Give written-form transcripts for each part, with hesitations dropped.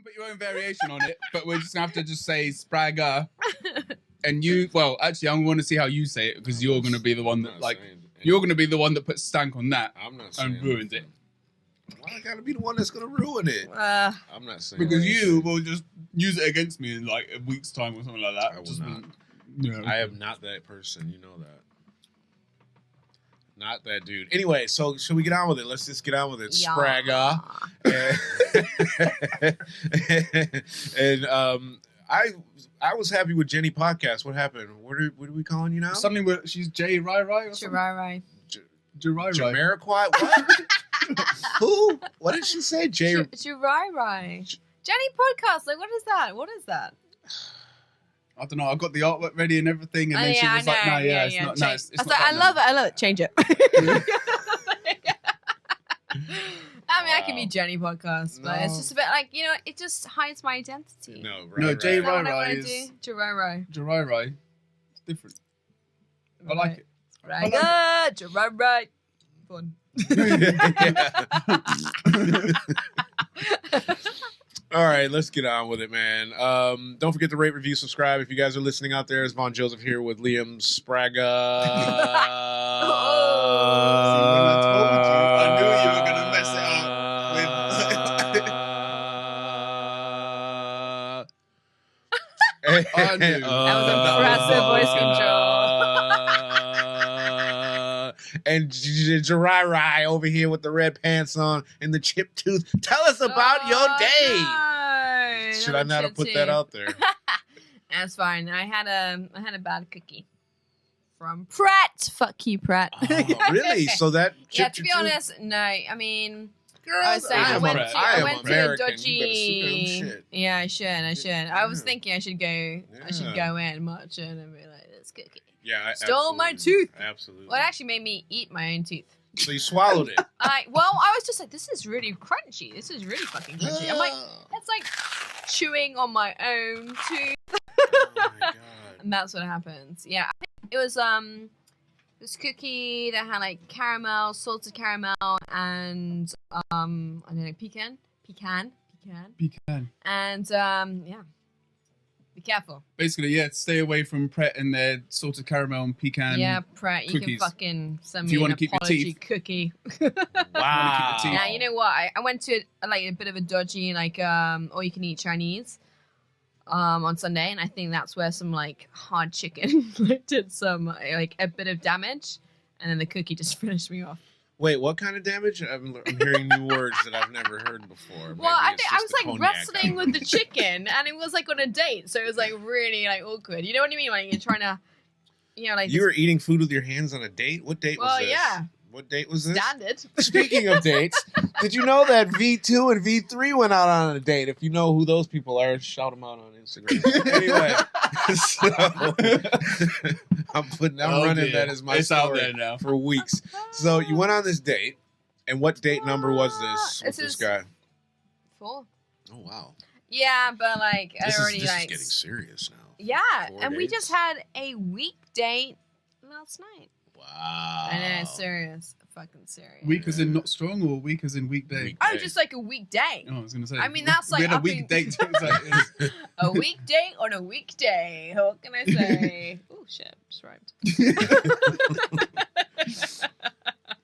can put your own variation on it, but we're just gonna have to just say Spragga. And you, well, actually, I want to see how you say it because you're gonna be the one that you're gonna be the one that puts stank on that. I'm not saying and ruins it. Why I gotta be the one that's gonna ruin it? I'm not saying because you will just use it against me in like a week's time or something like that. I will just not. I am not that person. You know that. Not that dude. Anyway, so should we get on with it? Let's just get on with it. Yeah. Spragga. And I was happy with Jenny podcast. What happened? What are we calling you now? Something with she's J Rai Rai or something? Rai. Jamiroquai? What? Who? What did she say? Rai. Jenny podcast. Like, what is that? What is that? I don't know. I got the artwork ready and everything, and then she was like, "No, it's not. No, it's I was not like, I love it. Change it." I mean, I can be Jenny podcast, but it's just a bit like, you know, it just hides my identity. No, J Rai Rai is Rai. Rai Rai. It's different. I like it. Rai Rai. Fun. All right, let's get on with it, man. Don't forget to rate, review, subscribe. If you guys are listening out there, it's Von Joseph here with Liam Spragga. I knew you were going to mess it up. I knew. That was impressive voice control. And Jirai over here with the red pants on and the chipped tooth. Tell us about your day. No, Should I not have put that out there? That's fine. I had a bad cookie from Pret. Fuck you, Pret. Oh, really? So that chipped to be your tooth? honest, no. I mean, girl, I was saying I went to a dodgy. Shit. Yeah, I should. I was thinking I should go. I should go in, march in, and be like, "This cookie." Yeah, stole my tooth. Absolutely. Well, it actually made me eat my own tooth. So you swallowed it. I was just like, this is really crunchy. This is really fucking crunchy. I'm like, that's like chewing on my own tooth. Oh my god. And that's what happens. Yeah, I think it was this cookie that had like caramel, salted caramel, and I don't know, pecan. And yeah. Be careful. Basically, yeah, stay away from Pret and their salted caramel and pecan. Yeah, Pret, you cookies. can fucking send If me you an want to keep your apology teeth. cookie. Wow. Now, you know what? I went to like a bit of a dodgy like all you can eat Chinese on Sunday, and I think that's where some like hard chicken did some like a bit of damage, and then the cookie just finished me off. Wait, what kind of damage? I'm hearing new words that I've never heard before. Well, I was like wrestling with the chicken, and it was like on a date, so it was like really like awkward. You know what I mean? Like you're trying to, you know, like you were eating food with your hands on a date. What date was this? Well, yeah. What date was this? Standard. Speaking of dates, did you know that V2 and V3 went out on a date? If you know who those people are, shout them out on Instagram. Anyway, so I'm running that as my story out there now for weeks. So you went on this date, and what date number was this with this guy? 4. Oh wow. Yeah, but like This I already is like getting serious now. Yeah, 4 and we dates? just had a week date last night. Wow. I know, serious. Fucking serious. Week as in not strong or week as in weekday? Oh, just like a weekday. Oh, I was going to say. I mean, that's like we had a weekday. A weekday on a weekday. What can I say? Oh, shit. Just rhymed.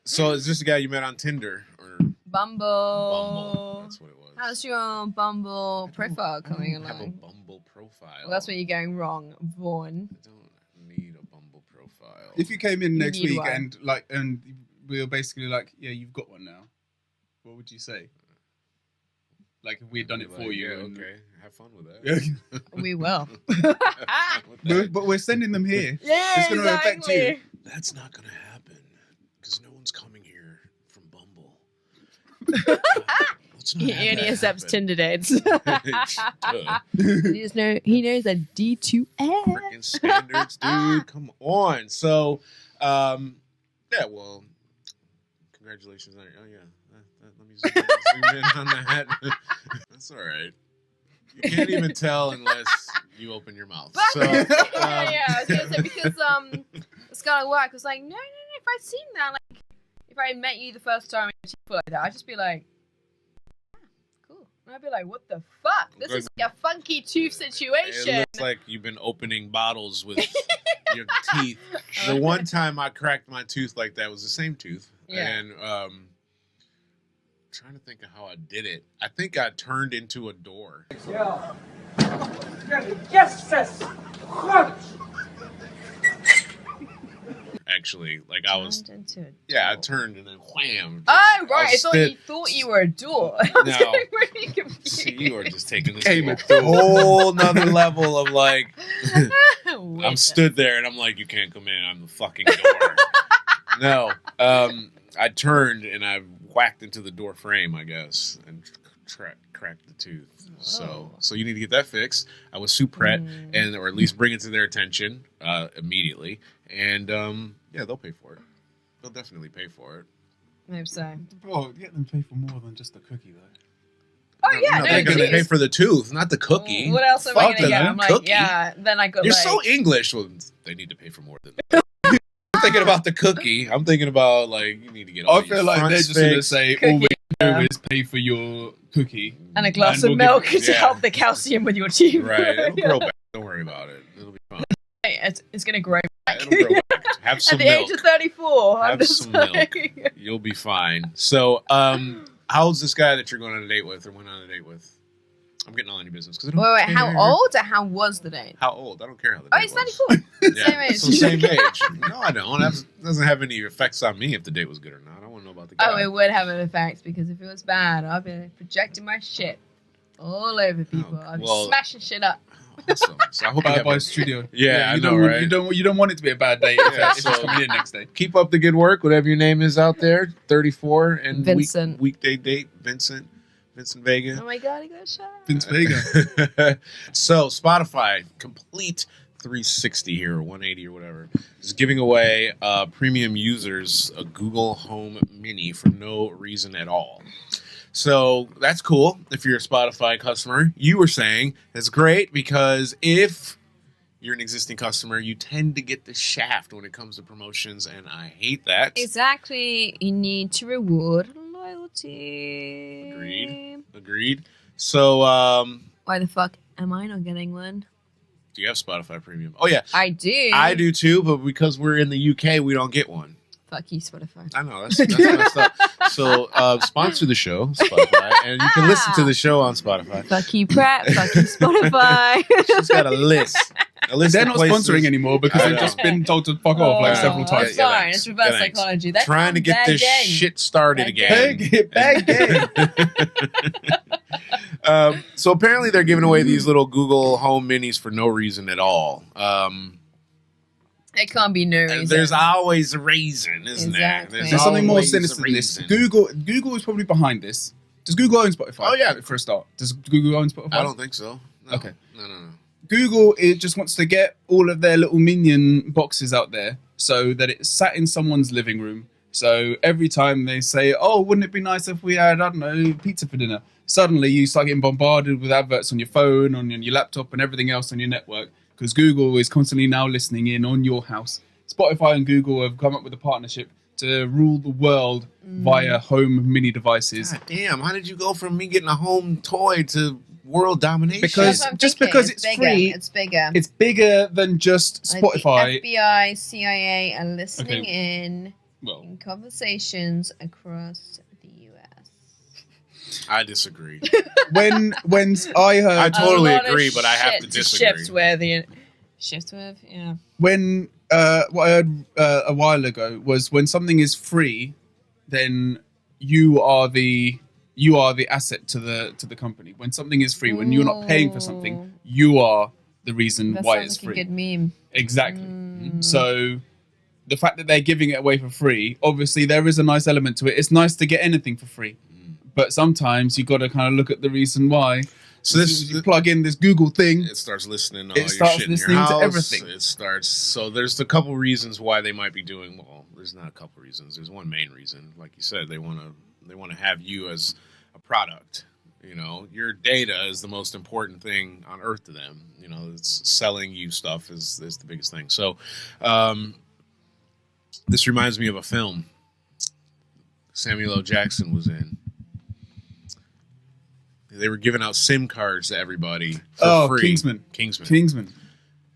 So is this a guy you met on Tinder or Bumble? That's what it was. How's your Bumble profile coming I don't have a along? Bumble profile. Well, that's where you're going wrong, Vaughn. I don't need a Bumble profile. If you came in next week one. and we were basically like, yeah, you've got one now, what would you say? Like if we had done it for you. Yeah, and, okay. Have fun with that. We will. but we're sending them here. Yeah, it's going to affect you. That's not going to happen because no one's coming here from Bumble. He only accepts Tinder dates. Duh. He knows that D2F. Freaking standards, dude. Come on. So, yeah, well, congratulations on it. Oh, yeah. Let me zoom in on that. That's all right. You can't even tell unless you open your mouth. So, yeah, I was gonna say because it's gotta work. It's like no. If I'd seen that, like if I met you the first time and like that, I'd just be like, yeah, cool. And I'd be like, what the fuck? This is like a funky tooth situation. It looks like you've been opening bottles with your teeth. The one time I cracked my tooth like that was the same tooth. Yeah. And trying to think of how I did it. I think I turned into a door. Yeah. Yes, yes. Actually, like I was, Into yeah, I turned and then wham. Oh, right. I thought you were a door. I was No. getting really confused. See, you are just taking this Came to a whole nother level of like, I'm Wait. stood there and I'm like, you can't come in. I'm the fucking door. No, I turned and I whacked into the door frame, I guess, and cracked the tooth. Whoa. So you need to get that fixed. I would sue Pret and or at least bring it to their attention immediately. And yeah, they'll pay for it. They'll definitely pay for it. Maybe so. Bro, get them pay for more than just a cookie, though. Oh, yeah. they're No, gonna please. pay for the tooth, not the cookie. What else am I Fuck going to get? them, I'm like, cookie. yeah. Then I got You're like... so English. Well, they need to pay for more than that. I'm thinking about the cookie. I'm thinking about like you need to get. All I feel like they're just going to say, all we do is pay for your cookie. and a glass and of we'll milk give to yeah. help the calcium with your teeth. Right, it'll grow back. Don't worry about it. It'll be fine. It's going to grow back. It'll grow back. Have some At the milk. age of 34. I'm Have just some like... milk. You'll be fine. So, how's this guy that you're going on a date with or went on a date with? I'm getting all in your business because I don't Wait, care. how old or how was the date? How old? I don't care how the Oh, date he's was. 34. Yeah, Same age. So same age. No, I don't. That doesn't have any effects on me if the date was good or not. I want to know about the guy. Oh, it would have an effect because if it was bad, I'd be projecting my shit all over people. I'd be well- smashing shit up. Awesome. So I hope you Bad have Boy Studio. Yeah, I you know, don't, right? You don't want it to be a bad date if, Yeah, if it's so- coming in next day. keep up the good work, whatever your name is out there. 34 and Vincent. weekday date, Vincent Vega. Oh my god, he got a shot. Vince Vega. So Spotify, complete 360 here, or 180 or whatever, is giving away premium users a Google Home Mini for no reason at all. So that's cool. If you're a Spotify customer, you were saying that's great because if you're an existing customer, you tend to get the shaft when it comes to promotions, and I hate that. Exactly. You need to reward loyalty. Agreed. So, Why the fuck am I not getting one? do you have Spotify Premium? Oh yeah, I do. I do too. But because we're in the UK, we don't get one. Fuck you, Spotify. I know that's messed up. So, sponsor the show, Spotify, and you can listen to the show on Spotify. Fuck you, Pratt. Fuck you, Spotify. She's got a list. They're of not places. sponsoring anymore because I they've know. just been told to fuck off like several times. It's Yeah, fine. thanks. It's reverse Yeah, thanks. psychology. That's Trying to get this shit started again. So apparently they're giving away these little Google Home Minis for no reason at all. It can't be no reason. There's always a reason, isn't Exactly. there? There's something more always sinister a than this. reason. Google is probably behind this. Does Google own Spotify? Oh, yeah. For a start. Does Google own Spotify? I don't think so. No. Okay. No. Google it just wants to get all of their little minion boxes out there so that it's sat in someone's living room. So every time they say, oh, wouldn't it be nice if we had, I don't know, pizza for dinner? Suddenly you start getting bombarded with adverts on your phone, on your laptop and everything else on your network because Google is constantly now listening in on your house. Spotify and Google have come up with a partnership to rule the world via home mini devices. God damn, how did you go from me getting a home toy to world domination? Because- That's what I'm just thinking. because it's bigger. free, It's bigger. It's bigger than just Like Spotify. the FBI, CIA are listening Okay. in Well, conversations across the US. I disagree. when I heard I totally A lot of agree, but I have shit to disagree. Shift with, yeah. when what I heard a while ago was when something is free, then you are the asset to the company. When something is free, when you're not paying for something, you are the reason That why sounds it's like free. a good meme. Exactly. Mm. So the fact that they're giving it away for free, obviously there is a nice element to it. It's nice to get anything for free, but sometimes you got to kind of look at the reason why. So As soon as you plug in this Google thing. It starts listening to all It your starts shit in listening your to house. everything. It starts. So there's a couple reasons why they might be doing. Well, there's not a couple reasons. There's one main reason. Like you said, they want to have you as a product. You know, your data is the most important thing on earth to them. You know, it's selling you stuff is the biggest thing. So, this reminds me of a film Samuel L. Jackson was in. They were giving out SIM cards to everybody for free. Kingsman.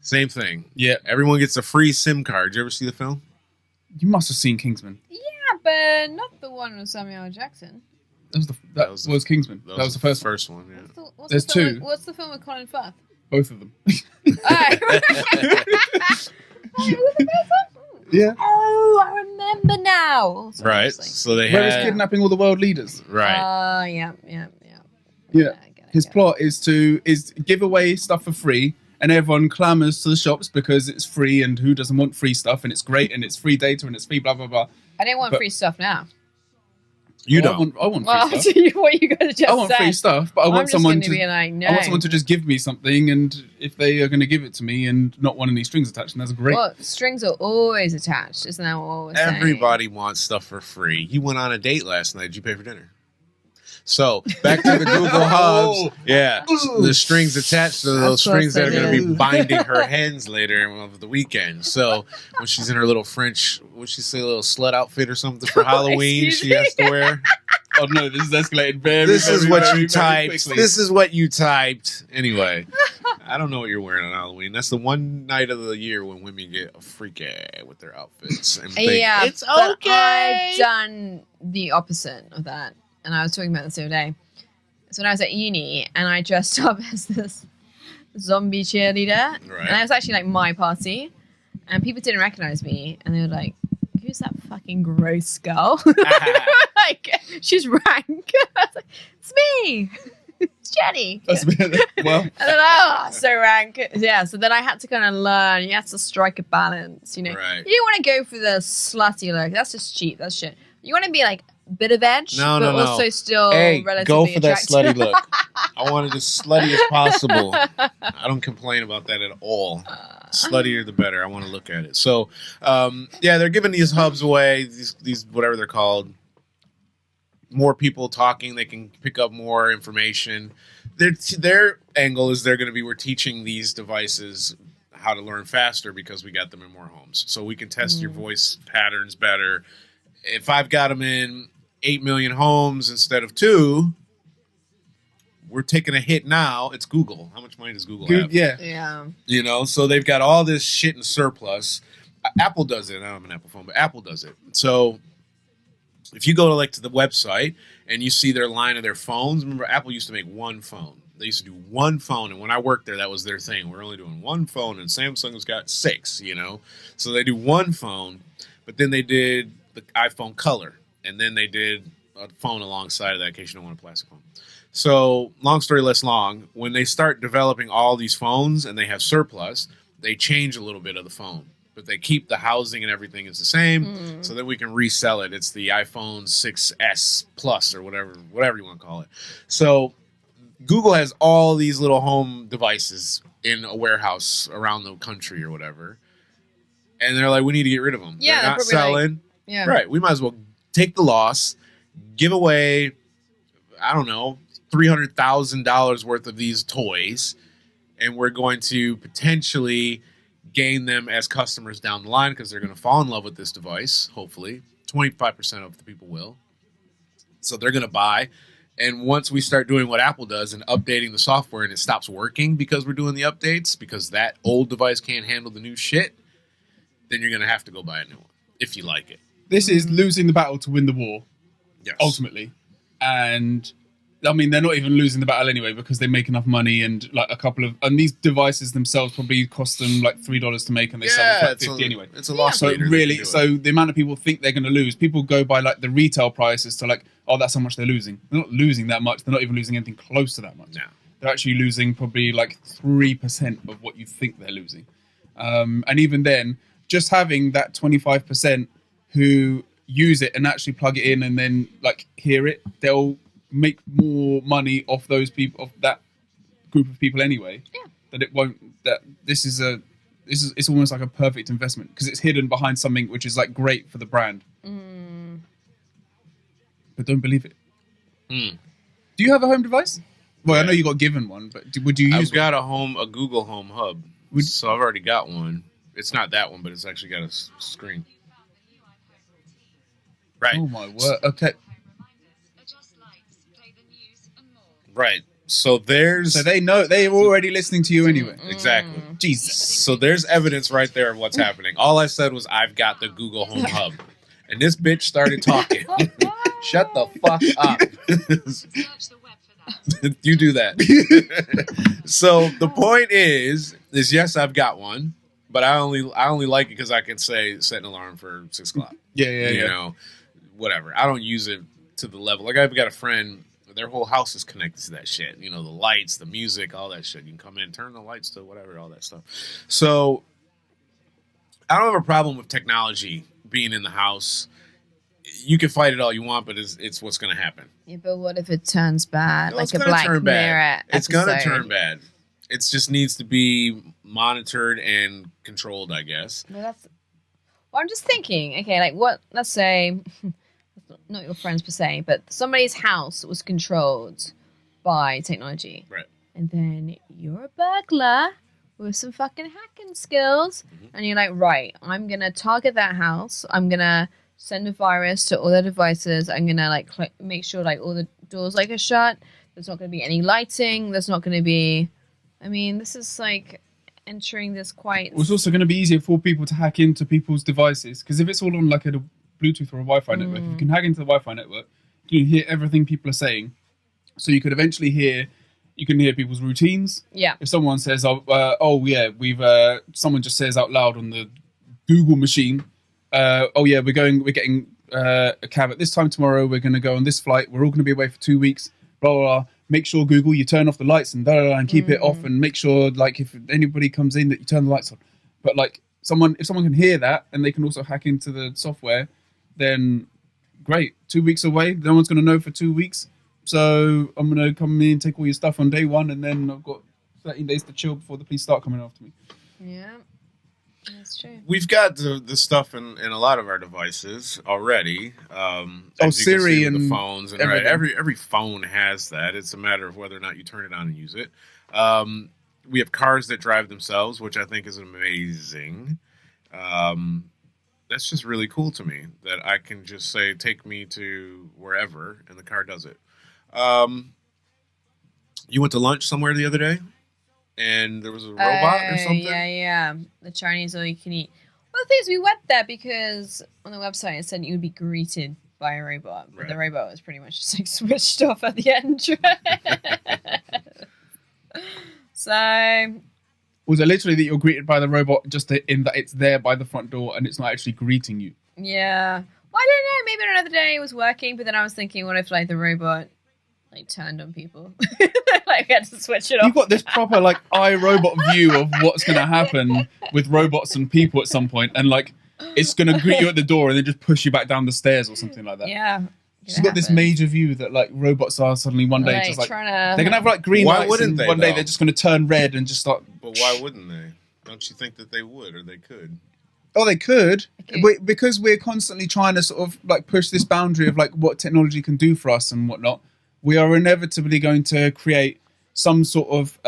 Same thing. Yeah. Everyone gets a free SIM card. Did you ever see the film? You must have seen Kingsman. Yeah, but not the one with Samuel L. Jackson. That was Kingsman. That was the first one. Yeah. There's two. What's the film with Colin Firth? Both of them. Alright. Who was the first one? Yeah. Oh, I remember now. Sorry, Right. obviously. So they Where he's had kidnapping all the world leaders. right. Yeah. Yeah. I get it, His plot is to give away stuff for free, and everyone clamors to the shops because it's free, and who doesn't want free stuff? And it's great, and it's free data, and it's free blah blah blah. I didn't want free stuff now. You Well, don't. I want Well, free stuff. what you guys just I want said. free stuff, but I I'm want just someone gonna to. be like, no. I want someone to just give me something, and if they are going to give it to me and not want any strings attached, then that's great. Well, strings are always attached, isn't that what we're saying? Everybody wants stuff for free. You went on a date last night. Did you pay for dinner? So back to the Google Hubs. Yeah, the strings attached to those Of course strings that are they going to do. be binding her hands later over the weekend. So when she's in her little French, what she say, little slut outfit or something for Halloween, Excuse she me? has to wear. Oh no, this is escalated very. This is very, what very, you very typed. quickly. This is what you typed. Anyway, I don't know what you're wearing on Halloween. That's the one night of the year when women get a freak with their outfits. And think, Yeah, it's but okay. I've done the opposite of that, and I was talking about this the other day. So when I was at uni, and I dressed up as this zombie cheerleader, Right. and it was actually like my party, and people didn't recognize me, and they were like, "Who's that fucking gross girl?" Like, she's rank. I was like, it's me. It's Jenny. That's well. And then, oh, so rank. Yeah, so then I had to kind of learn. You have to strike a balance, you know. Right. You don't want to go for the slutty look. That's just cheap. That's shit. You want to be like a bit of edge, but also still Hey, relatively go for that attractive. slutty look. I want it as slutty as possible. I don't complain about that at all. Sluttier the better. I want to look at it. So, yeah, they're giving these hubs away. These whatever they're called. More people talking. They can pick up more information. Their angle is we're teaching these devices how to learn faster because we got them in more homes. So we can test your voice patterns better. If I've got them in 8 million homes instead of 2, we're taking a hit now. It's Google. How much money does Google have? Yeah. Yeah. You know, so they've got all this shit in surplus. Apple does it. I don't have an Apple phone, but Apple does it. So if you go to the website and you see their line of their phones, remember Apple used to make one phone. They used to do one phone, and when I worked there, that was their thing. We're only doing one phone, and Samsung's got 6, you know. So they do one phone, but then they did the iPhone Color, and then they did a phone alongside of that in case you don't want a plastic phone. So long story less long, when they start developing all these phones and they have surplus, they change a little bit of the phone. But they keep the housing and everything is the same, so that we can resell it. It's the iPhone 6S Plus or whatever you want to call it. So Google has all these little home devices in a warehouse around the country or whatever, and they're like, we need to get rid of them. Yeah, they're not they're probably selling. Yeah. Right. We might as well take the loss, give away, I don't know, $300,000 worth of these toys, and we're going to potentially gain them as customers down the line because they're going to fall in love with this device, hopefully. 25% of the people will. So they're going to buy. And once we start doing what Apple does and updating the software and it stops working because we're doing the updates, because that old device can't handle the new shit, then you're going to have to go buy a new one if you like it. This is losing the battle to win the war, Yes. ultimately. And I mean, they're not even losing the battle anyway because they make enough money, and and these devices themselves probably cost them like $3 to make, and they sell them for like 50 anyway. It's a loss So leader. really, so the amount of people think they're going to lose, people go by like the retail prices to like, oh, that's how much they're losing. They're not losing that much. They're not even losing anything close to that much. No. They're actually losing probably like 3% of what you think they're losing. And even then, just having that 25% who use it and actually plug it in and then like hear it, they'll make more money off those people, of that group of people anyway. Yeah. That it won't. That it's almost like a perfect investment because it's hidden behind something which is like great for the brand. But don't believe it. Do you have a home device? Well, I know you got given one, but would you use? I've got a Google Home Hub, so I've already got one. It's not that one, but it's actually got a screen. Right. Oh my word! Okay. Right. So there's So they know they're already listening to you anyway. exactly. Jesus. So there's evidence right there of what's happening. All I said was I've got the Google Home Hub, and this bitch started talking. Shut the fuck up. You do that. So the point is yes, I've got one, but I only like it because I can say set an alarm for 6 o'clock. Yeah. You know, whatever. I don't use it to the level. Like I've got a friend. Their whole house is connected to that shit. You know, the lights, the music, all that shit. You can come in, turn the lights to whatever, all that stuff. So I don't have a problem with technology being in the house. You can fight it all you want, but it's what's going to happen. Yeah, but what if it turns bad? Well, like a Black Mirror It's going to episode? turn bad. It just needs to be monitored and controlled, I guess. Well, I'm just thinking. Okay, like what? Let's say, not your friends per se, but somebody's house was controlled by technology, Right. and then you're a burglar with some fucking hacking skills, and you're like, right, I'm gonna target that house. I'm gonna send a virus to all their devices. I'm gonna like make sure like all the doors like are shut. There's not gonna be any lighting. There's not gonna be. I mean, this is like entering this quite. It's also going to be easier for people to hack into people's devices because if it's all on like a Bluetooth or a Wi-Fi network, if you can hack into the Wi-Fi network, you can hear everything people are saying. So you could eventually hear people's routines. Yeah. If someone says, someone just says out loud on the Google machine, we're getting a cab at this time tomorrow. We're going to go on this flight. We're all going to be away for 2 weeks. Blah, blah, blah. Make sure, Google, you turn off the lights and and keep it off, and make sure, like, if anybody comes in, that you turn the lights on. But like, if someone can hear that and they can also hack into the software, then great. 2 weeks away, no one's going to know for 2 weeks. So I'm going to come in and take all your stuff on day one, and then I've got 13 days to chill before the police start coming after me. Yeah, that's true. We've got the stuff in a lot of our devices already. As you can Siri see with and the phones and everything. right, every phone has that. It's a matter of whether or not you turn it on and use it. We have cars that drive themselves, which I think is amazing. That's just really cool to me that I can just say, take me to wherever, and the car does it. You went to lunch somewhere the other day, and there was a robot or something? Yeah. The Chinese all you can eat. Well, the thing is, we went there because on the website it said you would be greeted by a robot. But the robot was pretty much just like switched off at the entrance. So... Was it literally that you're greeted by the robot just in that it's there by the front door and it's not actually greeting you? Yeah. Well, I don't know. Maybe on another day it was working, but then I was thinking, what if like the robot like turned on people? Like we had to switch it off. You've got this proper like iRobot view of what's going to happen with robots and people at some point, and like it's going to greet you at the door and then just push you back down the stairs or something like that. Yeah. She's got this major view that like robots are suddenly one day just like they're gonna have like green lights, wouldn't and they, one day though? they're just gonna turn red and just start. But why wouldn't they? Don't you think that they would or they could? Oh, they could, Okay. because we're constantly trying to sort of like push this boundary of like what technology can do for us and whatnot. We are inevitably going to create some sort of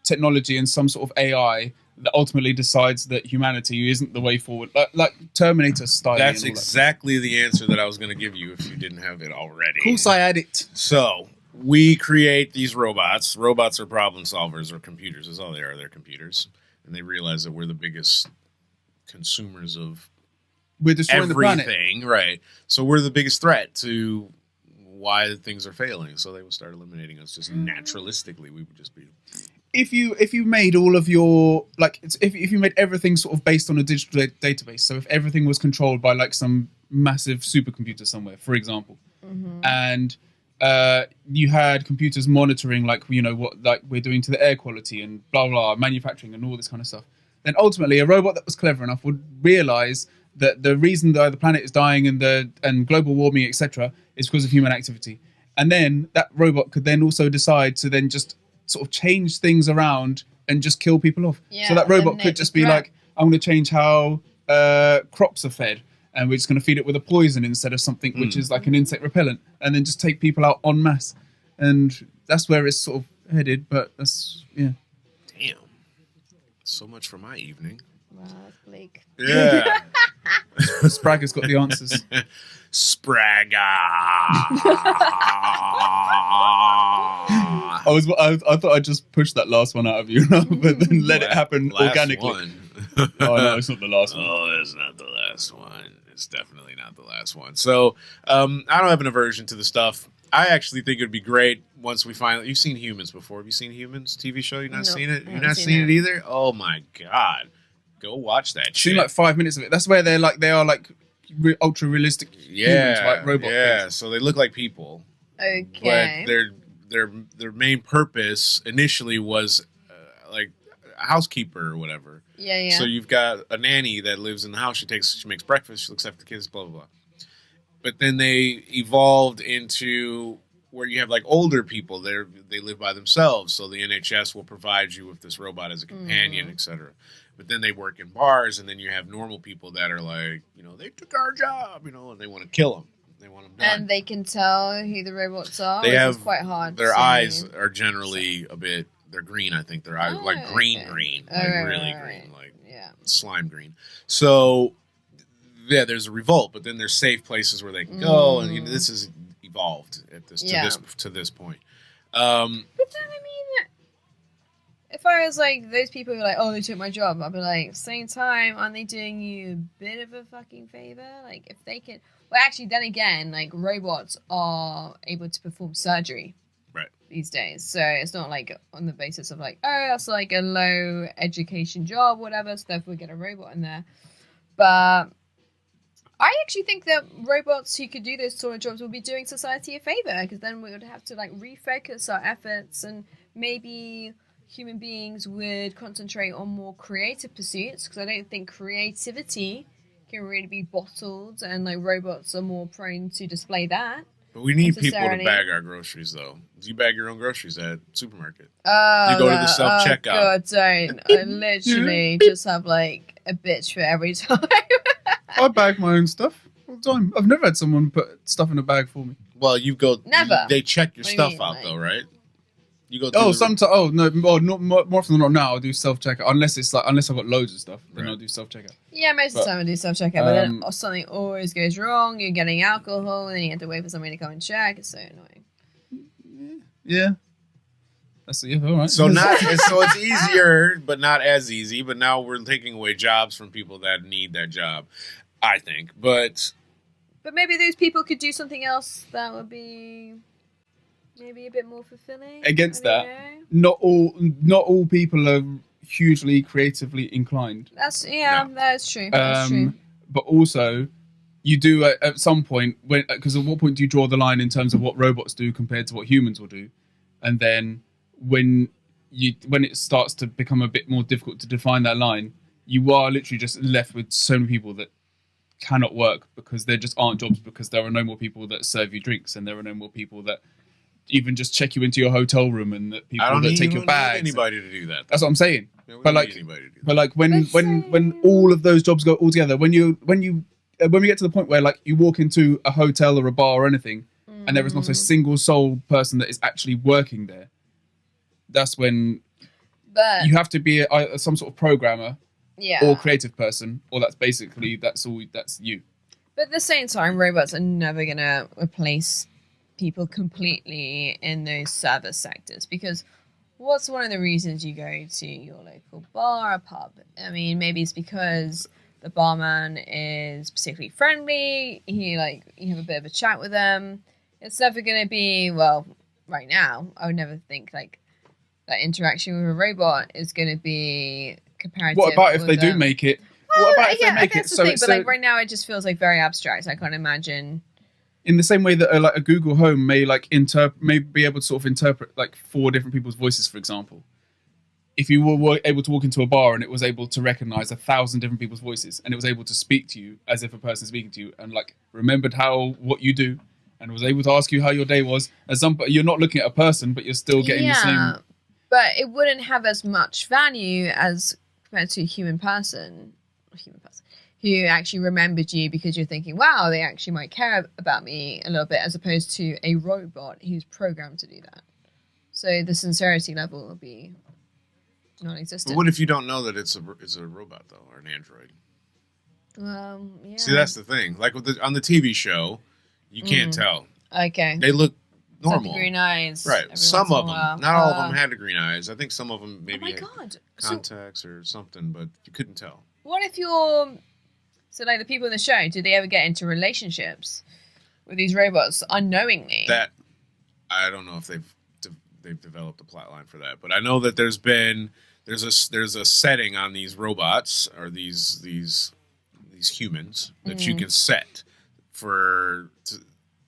technology and some sort of AI that ultimately decides that humanity isn't the way forward, like Terminator style. That's exactly the answer that I was going to give you if you didn't have it already. Of course, I had it. So we create these robots. Robots are problem solvers or computers. That's all they are. They're computers. And they realize that we're the biggest consumers of We're destroying the planet. everything. Right. So we're the biggest threat to why things are failing. So they would start eliminating us just naturalistically. We would just be... If you made all of your if you made everything sort of based on a digital database, so if everything was controlled by like some massive supercomputer somewhere, for example, and you had computers monitoring like what like we're doing to the air quality and blah blah manufacturing and all this kind of stuff, then ultimately a robot that was clever enough would realize that the reason that the planet is dying and global warming etc. is because of human activity, and then that robot could then also decide to then just sort of change things around and just kill people off. Yeah, so that robot eliminate could just the be threat. like, I'm going to change how crops are fed, and we're just going to feed it with a poison instead of something which is like an insect repellent, and then just take people out en masse. And that's where it's sort of headed, but that's, yeah. Damn. So much for my evening. Wow, that's bleak. Yeah. Spragger's got the answers. Spragger. I thought I'd just push that last one out of you, but then let it happen Last organically. one. Oh no, it's not the last one. Oh, it's not the last one. It's definitely not the last one. So, I don't have an aversion to the stuff. I actually think it would be great once we finally. You've seen Humans before. Have you seen Humans TV show? You've not seen it? You've not seen it either? Oh my god. Go watch that shit. Seen like 5 minutes of it. That's where they are ultra realistic humans, like robot things. So they look like people. Okay. But their main purpose initially was like a housekeeper or whatever. Yeah. So you've got a nanny that lives in the house. She makes breakfast. She looks after the kids. Blah blah blah. But then they evolved into where you have like older people. They live by themselves. So the NHS will provide you with this robot as a companion, etc. But then they work in bars, and then you have normal people that are like, they took our job, and they want to kill them. They want them done. And they can tell who the robots are. They have quite hard. Their eyes are generally a bit. They're green, I think. Their eyes like green, like really green, like slime green. So yeah, there's a revolt, but then there's safe places where they can go, and this is evolved to this point. But then if I was like those people who are like, oh, they took my job, I'd be like, same time, aren't they doing you a bit of a fucking favor? Like, if they can, well, actually, then again, like robots are able to perform surgery, right, these days. So it's not like on the basis of like, oh, that's like a low education job, whatever. So therefore, we get a robot in there. But I actually think that robots who could do those sort of jobs would be doing society a favor, because then we would have to like refocus our efforts, and maybe human beings would concentrate on more creative pursuits, because I don't think creativity can really be bottled, and like robots are more prone to display that. But we need people to bag our groceries, though. Do you bag your own groceries at supermarket? Oh, you go to the self-checkout. Oh God, don't. I literally just have like a bitch for every time. I bag my own stuff all the time. I've never had someone put stuff in a bag for me. Well, you go. Never. They check your stuff out, though, right? You go. Sometimes. Oh no. Well, more often than not now, I'll do self checkout. Unless I've got loads of stuff, then I'll do self checkout. Yeah, most of the time I do self checkout, but then something always goes wrong. You're getting alcohol, and then you have to wait for somebody to come and check. It's so annoying. Yeah. That's all right. So it's easier, but not as easy. But now we're taking away jobs from people that need that job, I think. But maybe those people could do something else that would be maybe a bit more fulfilling. Against that, not all people are hugely creatively inclined. That's true. That's true. But also, you do at some point, because at what point do you draw the line in terms of what robots do compared to what humans will do, and then when it starts to become a bit more difficult to define that line, you are literally just left with so many people that cannot work because there just aren't jobs, because there are no more people that serve you drinks, and there are no more people that even just check you into your hotel room, and that people that take your bags. Anybody to do that. That's what I'm saying. Yeah, but like when all of those jobs go all together, when we get to the point where like you walk into a hotel or a bar or anything, and there is not a single sole person that is actually working there, that's when you have to be some sort of programmer or creative person, or that's you. But at the same time, robots are never gonna replace people completely in those service sectors, because what's one of the reasons you go to your local bar or pub? I mean, maybe it's because the barman is particularly friendly, you have a bit of a chat with them. It's never going to be, well, right now, I would never think like that interaction with a robot is going to be comparative. What about if they do make it? What about if they make it so? But like right now, it just feels like very abstract. I can't imagine. In the same way that like a Google Home may be able to sort of interpret like 4 different people's voices, for example. If you were able to walk into a bar and it was able to recognize 1,000 different people's voices, and it was able to speak to you as if a person speaking to you, and like remembered what you do, and was able to ask you how your day was, you're not looking at a person, but you're still getting the same. But it wouldn't have as much value as compared to a human person who actually remembered you because you're thinking, wow, they actually might care about me a little bit, as opposed to a robot who's programmed to do that. So the sincerity level will be non-existent. But what if you don't know that it's a robot, though, or an android? Yeah. See, that's the thing. Like on the TV show, you can't tell. Okay. They look It's like normal. the green eyes. Right. every Some once of in a them. while. Not all of them had the green eyes. I think some of them Oh maybe my had god. So contacts or something, but you couldn't tell. what if you're... So, like, the people in the show, do they ever get into relationships with these robots unknowingly? That I don't know if they've developed a plot line for that, but I know that there's a setting on these robots or these humans that you can set for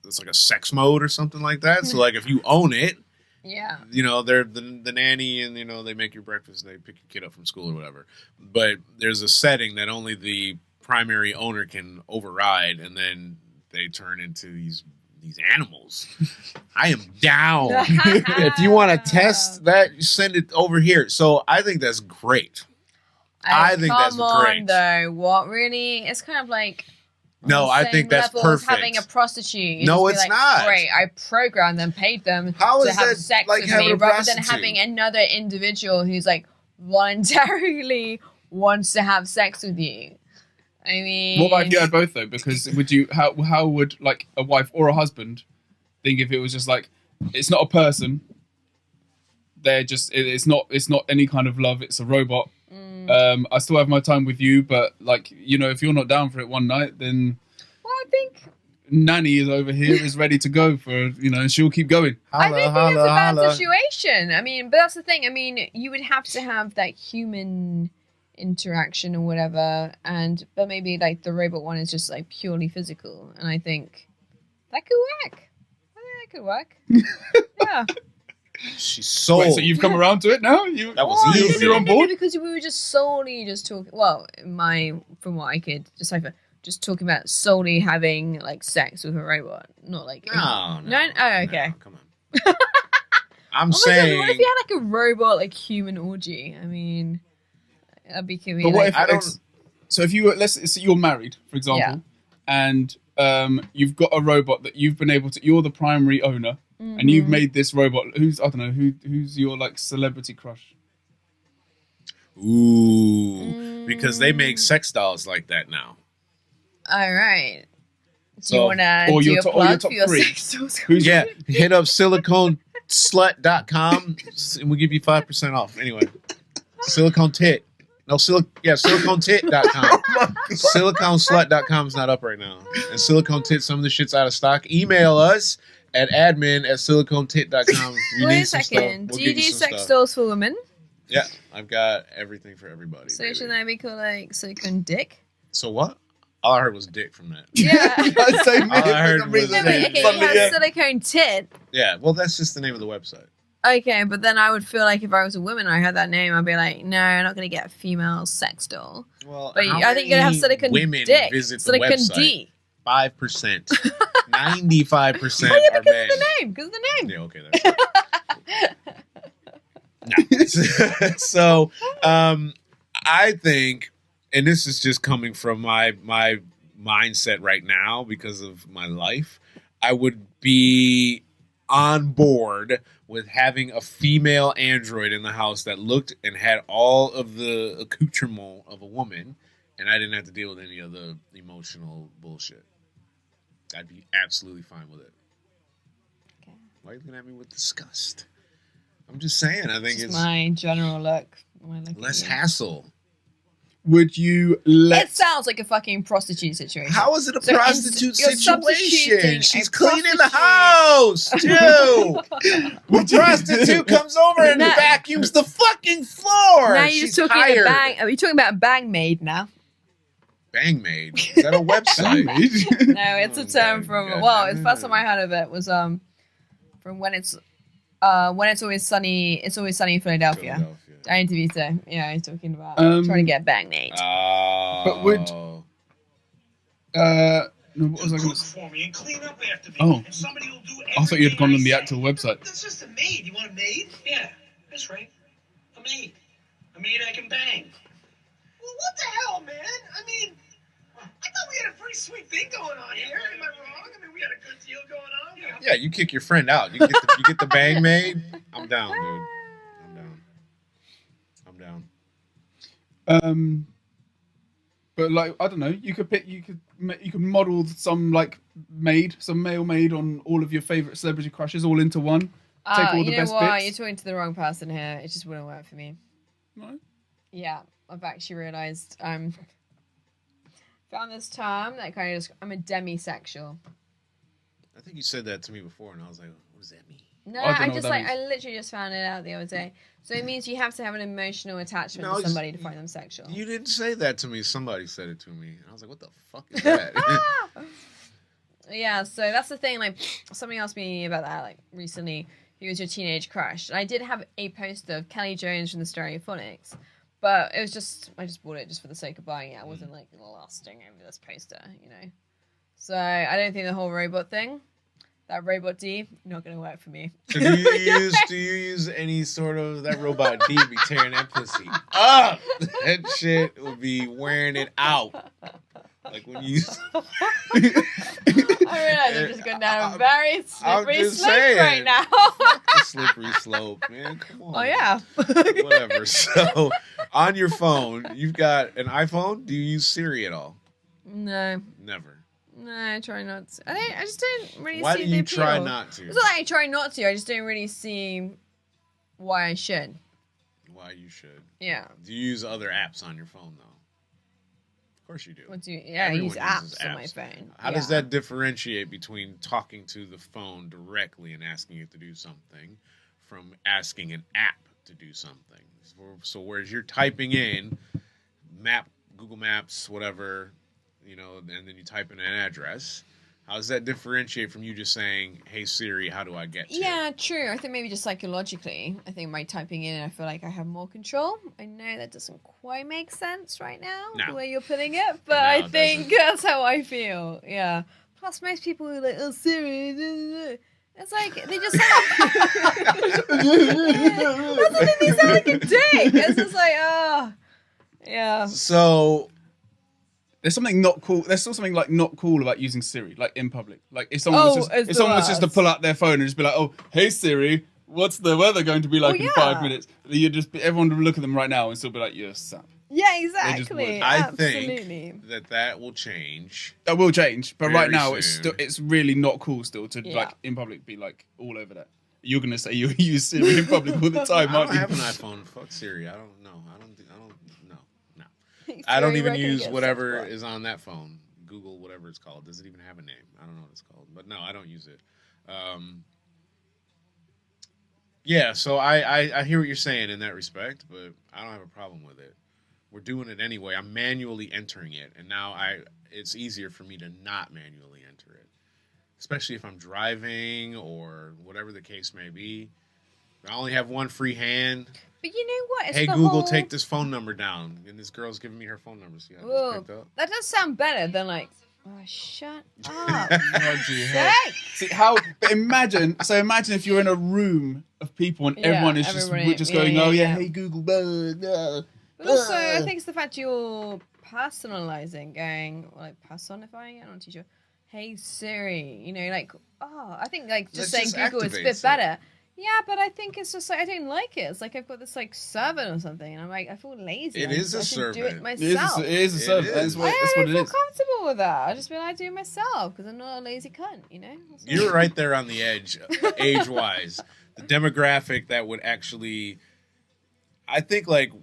it's like a sex mode or something like that. So like if you own it, Yeah. you know, they're the nanny and, you know, they make your breakfast and they pick your kid up from school or whatever. But there's a setting that only the primary owner can override, and then they turn into these animals. I am down. If you want to test that, send it over here. So I think that's great. I think that's great. Though, what really? It's kind of like... No, on the I same think that's level as perfect. having a prostitute. You No, just be it's not. Great, I programmed them, paid them How to is have that sex like with having me, a rather than prostitute? having another individual who's like voluntarily wants to have sex with you. I mean, What about if you had both though? Because how would like a wife or a husband think if it was just like it's not a person? They're just it's not any kind of love. It's a robot. I still have my time with you, but like, you know, if you're not down for it one night, then Well, I think Nanny is over here is ready to go for, you know, she'll keep going. I think that's a bad situation. I mean, but that's the thing. I mean, you would have to have that human interaction or whatever, but maybe like the robot one is just like purely physical, and I think that could work. I think that could work. Yeah. She's sold. Wait, so you've come around to it now? That was easy. You're on board? Because we were just solely just talking. Well, from what I could decipher, just talking about solely having like sex with a robot, not like No. Oh, okay. No, come on. I'm Oh my saying. God, what if you had like a robot like human orgy? I mean, that'd be cool. But what if I don't- so if you let's say you're married, for example, and you've got a robot that you've been able to, you're the primary owner, and you've made this robot who's, I don't know, who's your like celebrity crush? Ooh, because they make sex dolls like that now. All right. Do So- you want to or do your a top- or plug your for top your three. sex dolls? Yeah, hit up siliconeslut.com and we'll give you 5% off. Anyway, silicone tit. No, siliconetit.com. Siliconeslut.com is not up right now. And silicone tit, some of the shit's out of stock. Email us at admin@siliconetit.com. If you Wait need a some second. stuff, Do you we'll do get some sex stuff. dolls for women? Yeah, I've got everything for everybody. So baby. shouldn't that be called like silicone dick? So what? All I heard was dick from that. Yeah. Same All I heard was No, but okay, you Suddenly, have yeah. silicone tit. Yeah, well, that's just the name of the website. Okay, but then I would feel like if I was a woman and I had that name, I'd be like, no, I'm not going to get a female sex doll. Well, But I think you're going to have silicone women dick. visit the Silicone website. D. 5%. 95% Oh, yeah, are because men. of the name. Because of the name. Yeah, okay, that's no. So, I think, and this is just coming from my mindset right now because of my life, I would be on board with having a female android in the house that looked and had all of the accoutrement of a woman, and I didn't have to deal with any of the emotional bullshit. I'd be absolutely fine with it. Okay. Why are you looking at me with disgust? I'm just saying, I think Just it's my general look. When I look at less you. hassle. Would you let It sounds like a fucking prostitute situation. How is it a So prostitute you're situation? substituting She's a cleaning the prostitute. house, too. The prostitute comes over and No. vacuums the fucking floor. Now you're She's just talking hired. about bang. Are you talking about bang maid now? Bang maid. Is that a website? No, it's a term from. God Well, damn the it. first time I heard of it was from when it's always sunny. It's always sunny in Philadelphia. Danny DeVito. Yeah, he's talking about trying to get bang maid. But would- no, what was I going Cook to say? for me and clean up after me. Oh. And somebody will do I thought you had everything gone on I the say. actual website. That's just a maid. You want a maid? Yeah, that's right. A maid. A maid I can bang. Well, what the hell, man? I mean, I thought we had a pretty sweet thing going on here. Am I wrong? I mean, we had a good deal going on. You know? Yeah, you kick your friend out. You get the bang maid. I'm down, dude. I'm down. Um, But like, I don't know, you could model some male maid on all of your favorite celebrity crushes all into one. Take all the you know best what? bits. You're talking to the wrong person here. It just wouldn't work for me. No? Yeah, I've actually realised found this term that kind of I'm a demisexual. I think you said that to me before, and I was like, what does that mean? No, I don't know I what just that means. I literally just found it out the other day. So it means you have to have an emotional attachment No, to somebody to find them sexual. You didn't say that to me. Somebody said it to me. And I was like, what the fuck is that? Yeah, so that's the thing. Like, somebody asked me about that like recently. Who was your teenage crush? And I did have a poster of Kelly Jones from the Stereophonics, but it was just I just bought it just for the sake of buying it. I wasn't like lusting over this poster, you know. So I don't think the whole robot thing, that robot D, not gonna work for me. So do you use any sort of that robot D be tearing that pussy up? That shit will be wearing it out. Like when you I realize I'm just going down a very slippery just slope saying. right now. the slippery slope, man. Come on. Oh yeah. Whatever. So on your phone, you've got an iPhone. Do you use Siri at all? No. Never. No, I try not to. I just don't really Why see do the you try appeal. not to? It's not like I try not to. I just don't really see why I should. Why you should. Yeah. Do you use other apps on your phone though? Of course you do. What do you? Yeah, Everyone I use uses apps on my apps. phone. How does that differentiate between talking to the phone directly and asking it to do something from asking an app to do something? So whereas you're typing in Google Maps, whatever, you know, and then you type in an address, how does that differentiate from you just saying, hey Siri, how do I get to? Yeah, true. I think maybe just psychologically, I think by typing in, I feel like I have more control. I know that doesn't quite make sense right now, No. the way you're putting it, but No, I it think doesn't. that's how I feel. Yeah. Plus, most people are like, oh, Siri. It's like, they just sound that's the thing, they sound like a dick. It's just like, oh. Yeah. So There's something not cool. There's still something like not cool about using Siri, like in public. Like if someone was it's just, the to pull out their phone and just be like, "Oh, hey Siri, what's the weather going to be like in 5 minutes?" Everyone would look at them right now and still be like, "You're sap." Yeah, just exactly. would. I Absolutely. think that will change. That will change, but Very right now soon. it's really not cool still to Yeah. like in public be like all over that. You're gonna say you use Siri in public all the I time, aren't don't you? have an iPhone. Fuck Siri. I don't know. No. I don't even use whatever is on that phone. Google, whatever it's called. Does it even have a name? I don't know what it's called. But no, I don't use it. Yeah, so I hear what you're saying in that respect, but I don't have a problem with it. We're doing it anyway. I'm manually entering it, and now it's easier for me to not manually enter it, especially if I'm driving or whatever the case may be. I only have one free hand. But you know what? It's Hey the Google, whole... take this phone number down. And this girl's giving me her phone number. See, I just Whoa, picked up. that does sound better than like, oh, shut up. Bloody hell. Sake. See how? But imagine if you're in a room of people and Yeah, everyone is everybody- just yeah, going, yeah, "Oh yeah, yeah. hey Google." Blah, blah. But also, I think it's the fact you're personalizing, going, like, personifying it, I'm not too sure. Hey Siri, you know, like, oh, I think like just That saying just Google is a activates bit it. better. Yeah, but I think it's just like, I don't like it. It's like I've got this like servant or something, and I'm like, I feel lazy. It I is a should do servant. it myself. It is a It servant. is. That's what I don't it feel is. comfortable with that. I just feel like I do it myself because I'm not a lazy cunt, you know? That's all. You're right there on the edge, age-wise. The demographic that would actually... I think, like,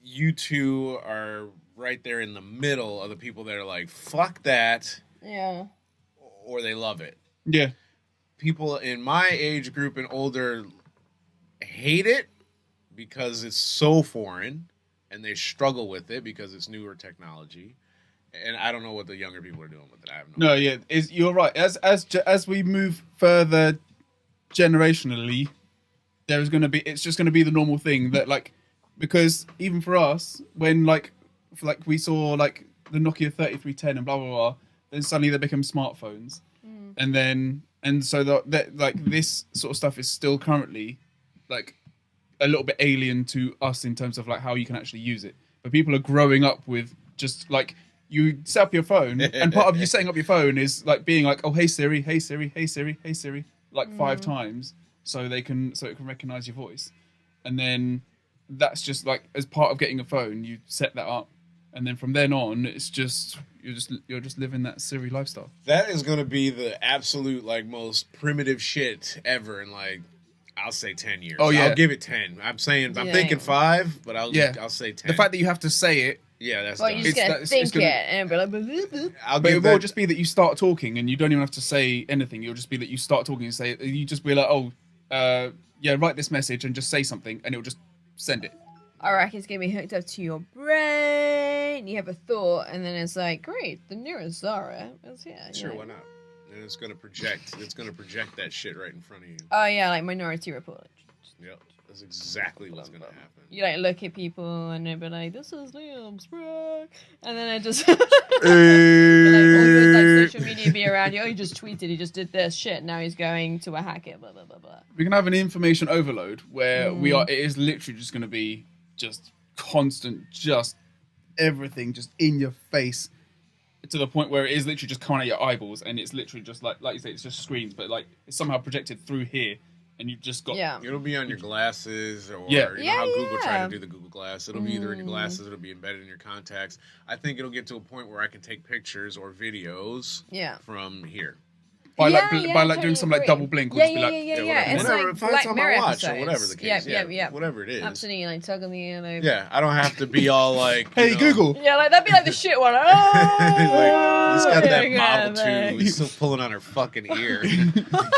you two are right there in the middle of the people that are like, fuck that, Yeah. or they love it. Yeah. People in my age group and older hate it because it's so foreign, and they struggle with it because it's newer technology. And I don't know what the younger people are doing with it. I have No, yeah, you're right. As we move further generationally, there's going to be, it's just going to be the normal thing that, like, because even for us, when we saw like the Nokia 3310 and blah blah blah, then suddenly they become smartphones, and so that like this sort of stuff is still currently like a little bit alien to us in terms of like how you can actually use it. But people are growing up with just like, you set up your phone, and part of you setting up your phone is like being like, oh hey Siri, hey Siri, hey Siri, hey Siri, like 5 times, so it can recognize your voice, and then that's just like as part of getting a phone, you set that up, and then from then on, it's just you're just living that Siri lifestyle. That is going to be the absolute like most primitive shit ever in like I'll say 10 years. Oh, yeah. I'll give it 10. I'm thinking 5, but I'll say 10. The fact that you have to say it, yeah, that's Well, dumb. you're just gonna think it and be like, "Blah, blah, blah." I'll but it give will that. just be that you start talking and you don't even have to say anything. It'll just be that you start talking and say you just be like, yeah, write this message and just say something, and it'll just send it. I reckon it's gonna be hooked up to your brain. You have a thought, and then it's like, great, the nearest Zara is here. Sure, You're why like, not? And it's gonna project. It's gonna project that shit right in front of you. oh yeah, like Minority Report. Yep, that's exactly what's gonna happen. You like look at people and they'll be like, "This is Liam Sprague," and then I just Hey. like all your like social media be around you. Oh, he just tweeted, he just did this shit. Now he's going to a hacker. Blah blah blah blah. We can have an information overload where it is literally just going to be just constant, just everything just in your face, to the point where it is literally just coming at your eyeballs, and it's literally just like you say, it's just screens, but like it's somehow projected through here, and you've just got It'll be on your glasses, or Yeah. you know how Google tried Yeah. to do the Google Glass. It'll be either in your glasses, it'll be embedded in your contacts. I think it'll get to a point where I can take pictures or videos Yeah. from here. by Yeah, like yeah, by like totally doing some like agree. double blink, or Yeah, just be yeah, like, yeah, whatever. yeah. It's Whatever, like if it's Black on Mirror my watch or episodes. whatever the case. Yep. Whatever it is. Absolutely, like tug on the yellow. Yeah, I don't have to be all like, hey you know, Google, Yeah, like that'd be like the shit one. Oh, like, he's got that yeah, Model 2. like- He's still pulling on her fucking ear.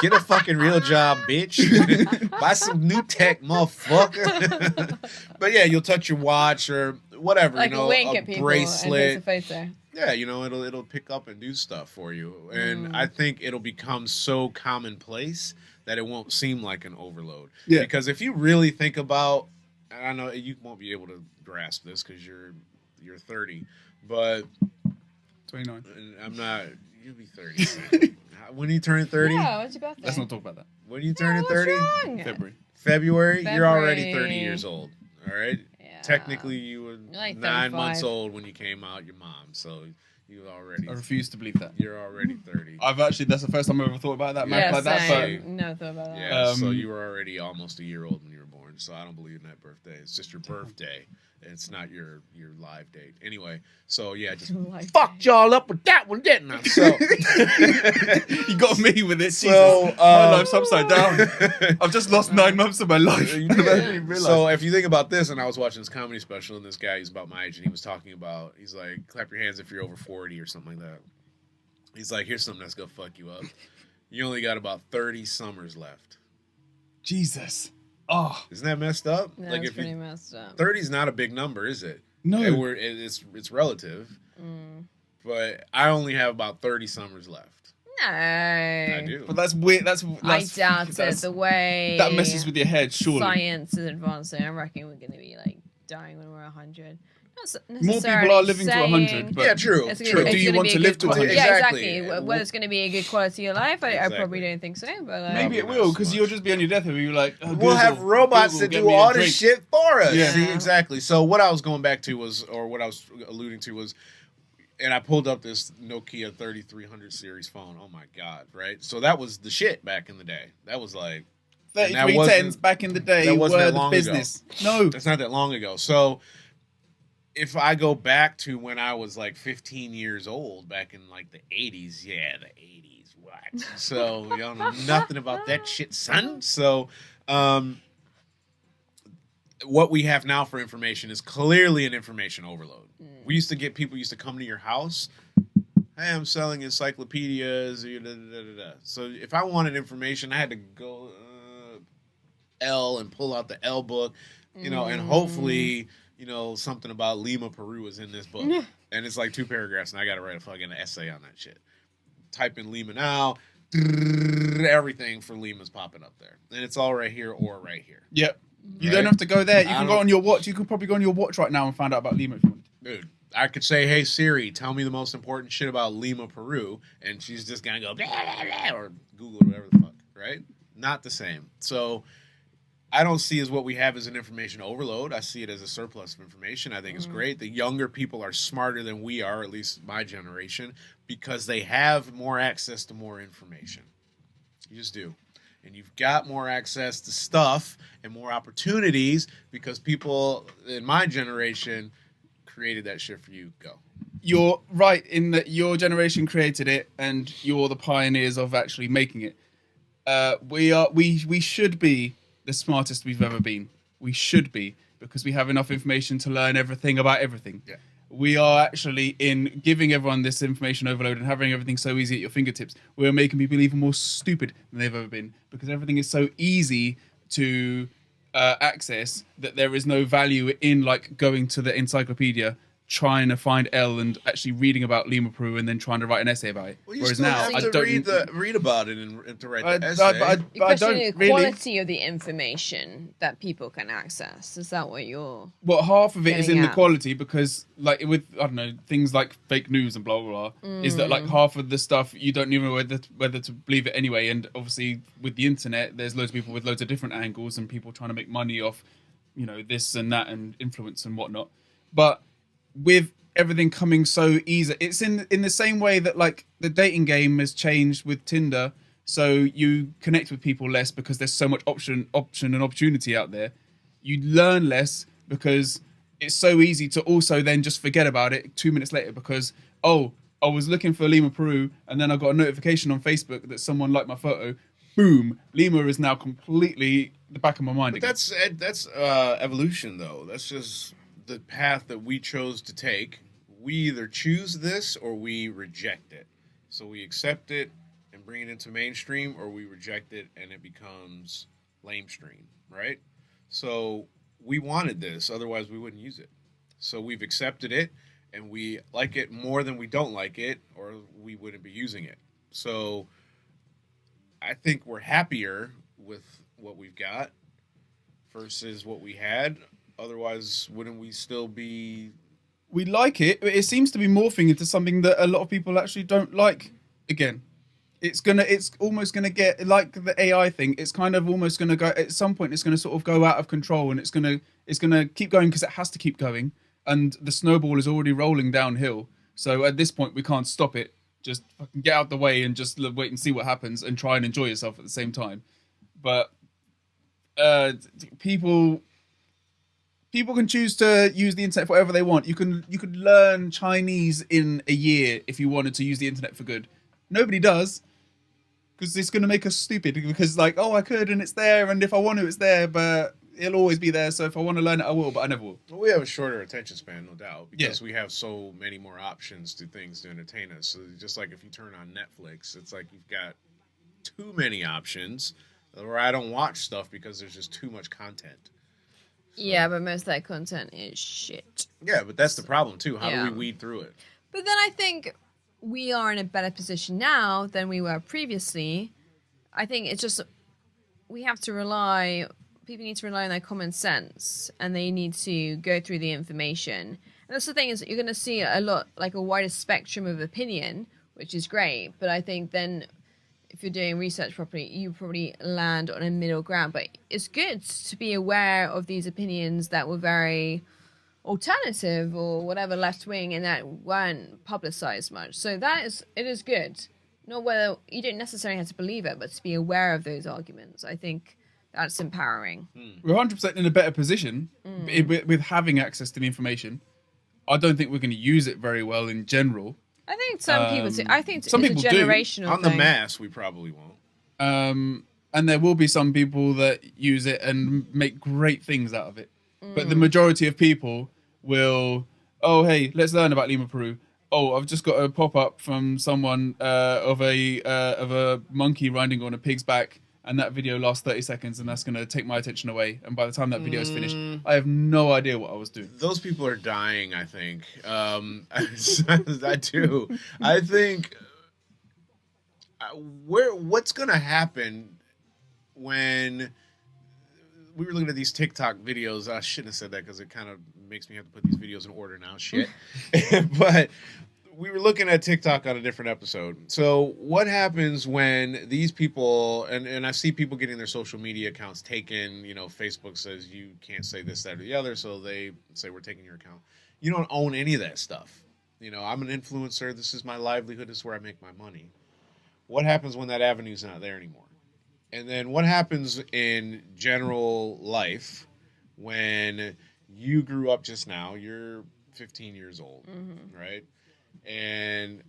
Get a fucking real job, bitch. Buy some new tech, motherfucker. But yeah, you'll touch your watch or whatever, Like you know, wink a at people bracelet. and take a photo. Yeah, you know, it'll pick up and do stuff for you. And I think it'll become so commonplace that it won't seem like an overload. Yeah. Because if you really think about, I know you won't be able to grasp this because you're 30, but 29. I'm not. You'll be 30. When are you turning 30? Yeah, what's your birthday? Let's not talk about that. When are you turning 30? February. February? You're already February. 30 years old. All right. Yeah. Technically, you were You're like 9 months 35. old when you came out your mom, so you already I refuse to believe that. you're already 30. That's the first time I've ever thought about that, Yeah, man. Like that, same. Never thought about that. Yeah, so Um, you were already almost a year old when you were born. So I don't believe in that birthday. It's just your birthday. It's not your live date. Anyway, so yeah, just Like- fucked y'all up with that one, didn't I? So you got me with it. So, Jesus. My life's upside down. I've just lost 9 months of my life. You And I did. didn't even realize. So if you think about this, and I was watching this comedy special, and this guy, he's about my age, and he was talking about, he's like, clap your hands if you're over 40 or something like that. He's like, here's something that's gonna fuck you up. You only got about 30 summers left. Jesus. Oh Isn't that messed up? That's pretty messed up. 30 is not a big number, is it? no. It's relative, but I only have about 30 summers left. No. I do. But that's weird. That's I doubt it. that's- The way that messes with your head, surely. science is advancing, I reckon we're going to be like dying when we're 100. Not More people are living to 100. But Yeah, true. It's True. gonna, Do it's you gonna want be to a live good to quality. 100? Yeah, Exactly. exactly. Whether it's going to be a good quality of life, I Exactly. probably don't think so. But maybe it not will, so because much. you'll just be on your deathbed. You're like, oh, We'll have Google, robots Google, that get do me a all drink. this shit for us. Yeah. See, exactly. So what I was going back to was, or what I was alluding to was, and I pulled up this Nokia 3300 series phone. Oh my god, right? So that was the shit back in the day. That was like, and that 3310s wasn't- back in the day that wasn't were that the long business. No. that's not that long ago. So if I go back to when I was like 15 years old, back in like the 80s, yeah, the 80s, what? So y'all know nothing about that shit, son. So what we have now for information is clearly an information overload. We used to get people used to come to your house. Hey, I'm selling encyclopedias. Da, da, da, da, da. So if I wanted information, I had to go L and pull out the L book, you know, and hopefully, you know, something about Lima, Peru is in this book. And it's like 2 paragraphs, and I got to write a fucking essay on that shit. Type in Lima now, everything for Lima's popping up there. And it's all right here or right here. Yep. You Right? don't have to go there. You I can don't- go on your watch. You could probably go on your watch right now and find out about Lima if you want. Dude, I could say, hey, Siri, tell me the most important shit about Lima, Peru, and she's just going to go, blah, blah, blah, or Google or whatever the fuck, right? Not the same. So I don't see as what we have as an information overload. I see it as a surplus of information. I think it's great. The younger people are smarter than we are, at least my generation, because they have more access to more information. You just do. And you've got more access to stuff and more opportunities because people in my generation created that shit for you. Go. You're right in that your generation created it, and you're the pioneers of actually making it. We should be the smartest we've ever been. We should be, because we have enough information to learn everything about everything. Yeah. We are actually, in giving everyone this information overload and having everything so easy at your fingertips, we're making people even more stupid than they've ever been, because everything is so easy to access that there is no value in like going to the encyclopedia, trying to find L and actually reading about Lima Peru and then trying to write an essay about it. Well, you Whereas still now have I to don't read about it and to write the I- essay. I- I- You're I don't questioning the really. quality of the information that people can access. Is that what you're... Well, half of it is Getting in the out. quality, because like with, I don't know, things like fake news and blah blah blah, is that like half of the stuff you don't even know whether to believe it anyway. And obviously with the internet, there's loads of people with loads of different angles and people trying to make money off, you know, this and that and influence and whatnot. But with everything coming so easy, it's in the same way that like the dating game has changed with Tinder, so you connect with people less because there's so much option and opportunity out there. You learn less because it's so easy to also then just forget about it 2 minutes later, because I was looking for Lima Peru and then I got a notification on Facebook that someone liked my photo. Boom, Lima is now completely the back of my mind But again. that's evolution, though. That's just the path that we chose to take. We either choose this or we reject it. So we accept it and bring it into mainstream, or we reject it and it becomes lamestream, right? So we wanted this, otherwise we wouldn't use it. So we've accepted it, and we like it more than we don't like it, or we wouldn't be using it. So I think we're happier with what we've got versus what we had. Otherwise, wouldn't we still be... We like it, but it seems to be morphing into something that a lot of people actually don't like again. It's almost gonna get like the AI thing. It's kind of almost gonna go at some point. It's gonna sort of go out of control, and it's gonna keep going because it has to keep going. And the snowball is already rolling downhill. So at this point, we can't stop it. Just fucking get out the way and just wait and see what happens, and try and enjoy yourself at the same time. But people can choose to use the internet for whatever they want. You could learn Chinese in a year if you wanted to use the internet for good. Nobody does, because it's going to make us stupid. Because like, I could, and it's there, and if I want to, it's there, but it'll always be there. So if I want to learn it, I will, but I never will. Well, we have a shorter attention span, no doubt, because Yeah. we have so many more options to things to entertain us. So just like if you turn on Netflix, it's like you've got too many options, or I don't watch stuff because there's just too much content. Yeah, but most of that content is shit. Yeah, but that's the problem too. How Yeah. do we weed through it? But then I think we are in a better position now than we were previously. I think it's just people need to rely on their common sense, and they need to go through the information. And that's the thing, is that you're going to see a lot, like a wider spectrum of opinion, which is great. But I think then if you're doing research properly, you probably land on a middle ground. But it's good to be aware of these opinions that were very alternative or whatever, left wing, and that weren't publicized much. So it is good. Not whether you don't necessarily have to believe it, but to be aware of those arguments. I think that's empowering. We're 100% in a better position with having access to the information. I don't think we're going to use it very well in general. I think some people do. I think some it's a people do. generational On the thing. mass, we probably won't. And there will be some people that use it and make great things out of it. But the majority of people will, hey, let's learn about Lima Peru. I've just got a pop-up from someone of a monkey riding on a pig's back, and that video lasts 30 seconds, and that's going to take my attention away. And by the time that video is finished, I have no idea what I was doing. Those people are dying, I think. I do. I think what's going to happen when we were looking at these TikTok videos. I shouldn't have said that because it kind of makes me have to put these videos in order now. Shit. But we were looking at TikTok on a different episode. So what happens when these people, and I see people getting their social media accounts taken, Facebook says you can't say this, that, or the other, so they say we're taking your account. You don't own any of that stuff. I'm an influencer. This is my livelihood. This is where I make my money. What happens when that avenue's not there anymore? And then what happens in general life when you grew up just now, you're 15 years old, Mm-hmm. right? And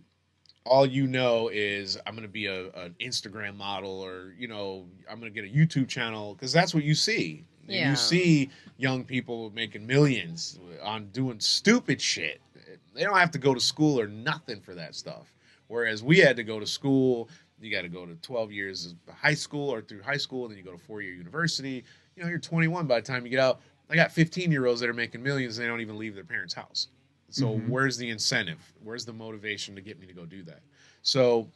all you know is I'm going to be an Instagram model, or, you know, I'm going to get a YouTube channel, because that's what you see. Yeah. You see young people making millions on doing stupid shit. They don't have to go to school or nothing for that stuff. Whereas we had to go to school. You got to go to 12 years of high school, or through high school, and then you go to 4-year university. You know, you're 21 by the time you get out. I got 15-year-olds that are making millions, and they don't even leave their parents' house. So where's the incentive? Where's the motivation to get me to go do that? So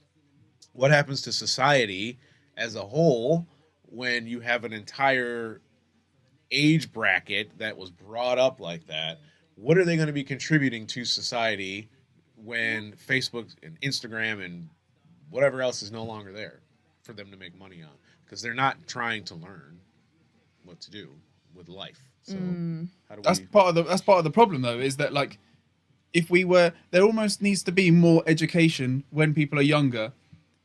what happens to society as a whole when you have an entire age bracket that was brought up like that? What are they going to be contributing to society when Facebook and Instagram and whatever else is no longer there for them to make money on? Because they're not trying to learn what to do with life. So how do That's we... part of the problem, though, is that, like, if we were, there almost needs to be more education when people are younger,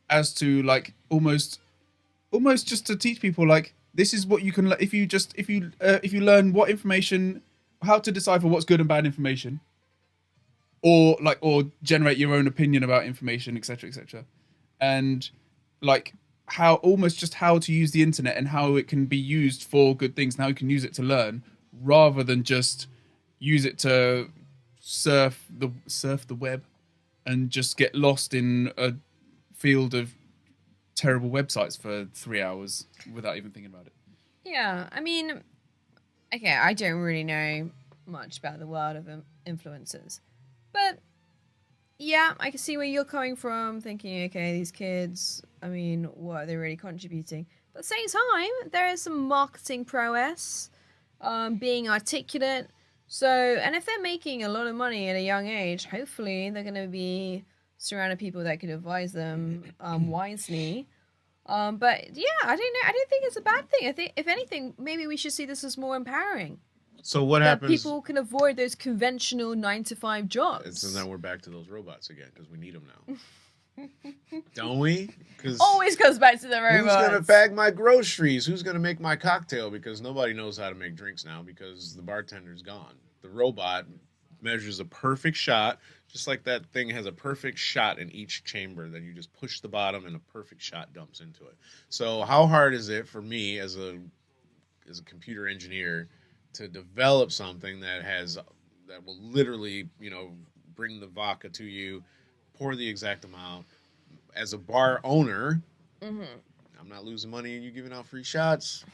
as to, like, almost just to teach people, like, this is what you can, if you learn what information, how to decipher what's good and bad information, or generate your own opinion about information, etc., and, like, how to use the internet and how it can be used for good things and how you can use it to learn, rather than just use it to surf the web and just get lost in a field of terrible websites for 3 hours without even thinking about it. Yeah, I mean, okay, I don't really know much about the world of influencers, but yeah, I can see where you're coming from, thinking, okay, these kids, I mean, what are they really contributing? But at the same time, there is some marketing prowess, being articulate. So, and if they're making a lot of money at a young age, hopefully they're going to be surrounded people that can advise them wisely. But yeah, I don't know. I don't think it's a bad thing. I think, if anything, maybe we should see this as more empowering. So what that happens? People can avoid those conventional 9-to-5 jobs. So now we're back to those robots again, because we need them now. Don't we? Cause always goes back to the robots. who's gonna bag my groceries? Who's gonna make my cocktail? Because nobody knows how to make drinks now, because the bartender's gone. The robot measures a perfect shot, just like that thing has a perfect shot in each chamber. Then you just push the bottom, and a perfect shot dumps into it. So how hard is it for me as a computer engineer to develop something that will literally, you know, bring the vodka to you, pour the exact amount? As a bar owner, I'm not losing money and you giving out free shots.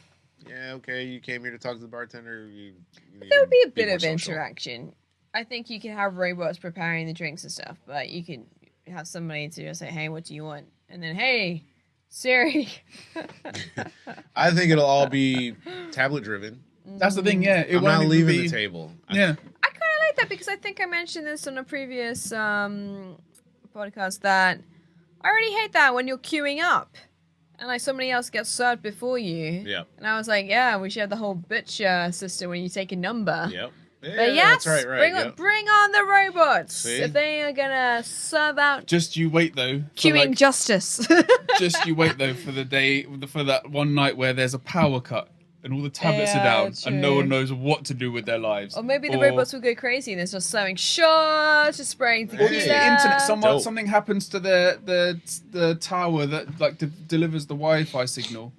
Yeah, okay, you came here to talk to the bartender. There would be a bit of interaction. I think you can have robots preparing the drinks and stuff, but you can have somebody to just say, hey, what do you want? And then, hey, Siri. I think it'll all be tablet driven. That's the thing, yeah. I'm not leaving the table. Yeah. I kind of like that, because I think I mentioned this on a previous podcast, that I really hate that when you're queuing up and like somebody else gets served before you. Yeah. And I was like, yeah, we should have the whole butcher system when you take a number. Yep. Yeah, But yes, that's right. bring on the robots. See? If they are gonna serve out Just you wait, though. queuing justice. Just you wait, though, for that one night where there's a power cut and all the tablets are down and no true. one knows what to do with their lives. Or maybe the robots will go crazy and they're just serving shots, just spraying tequila. Or the internet, something happens to the tower that like delivers the Wi-Fi signal.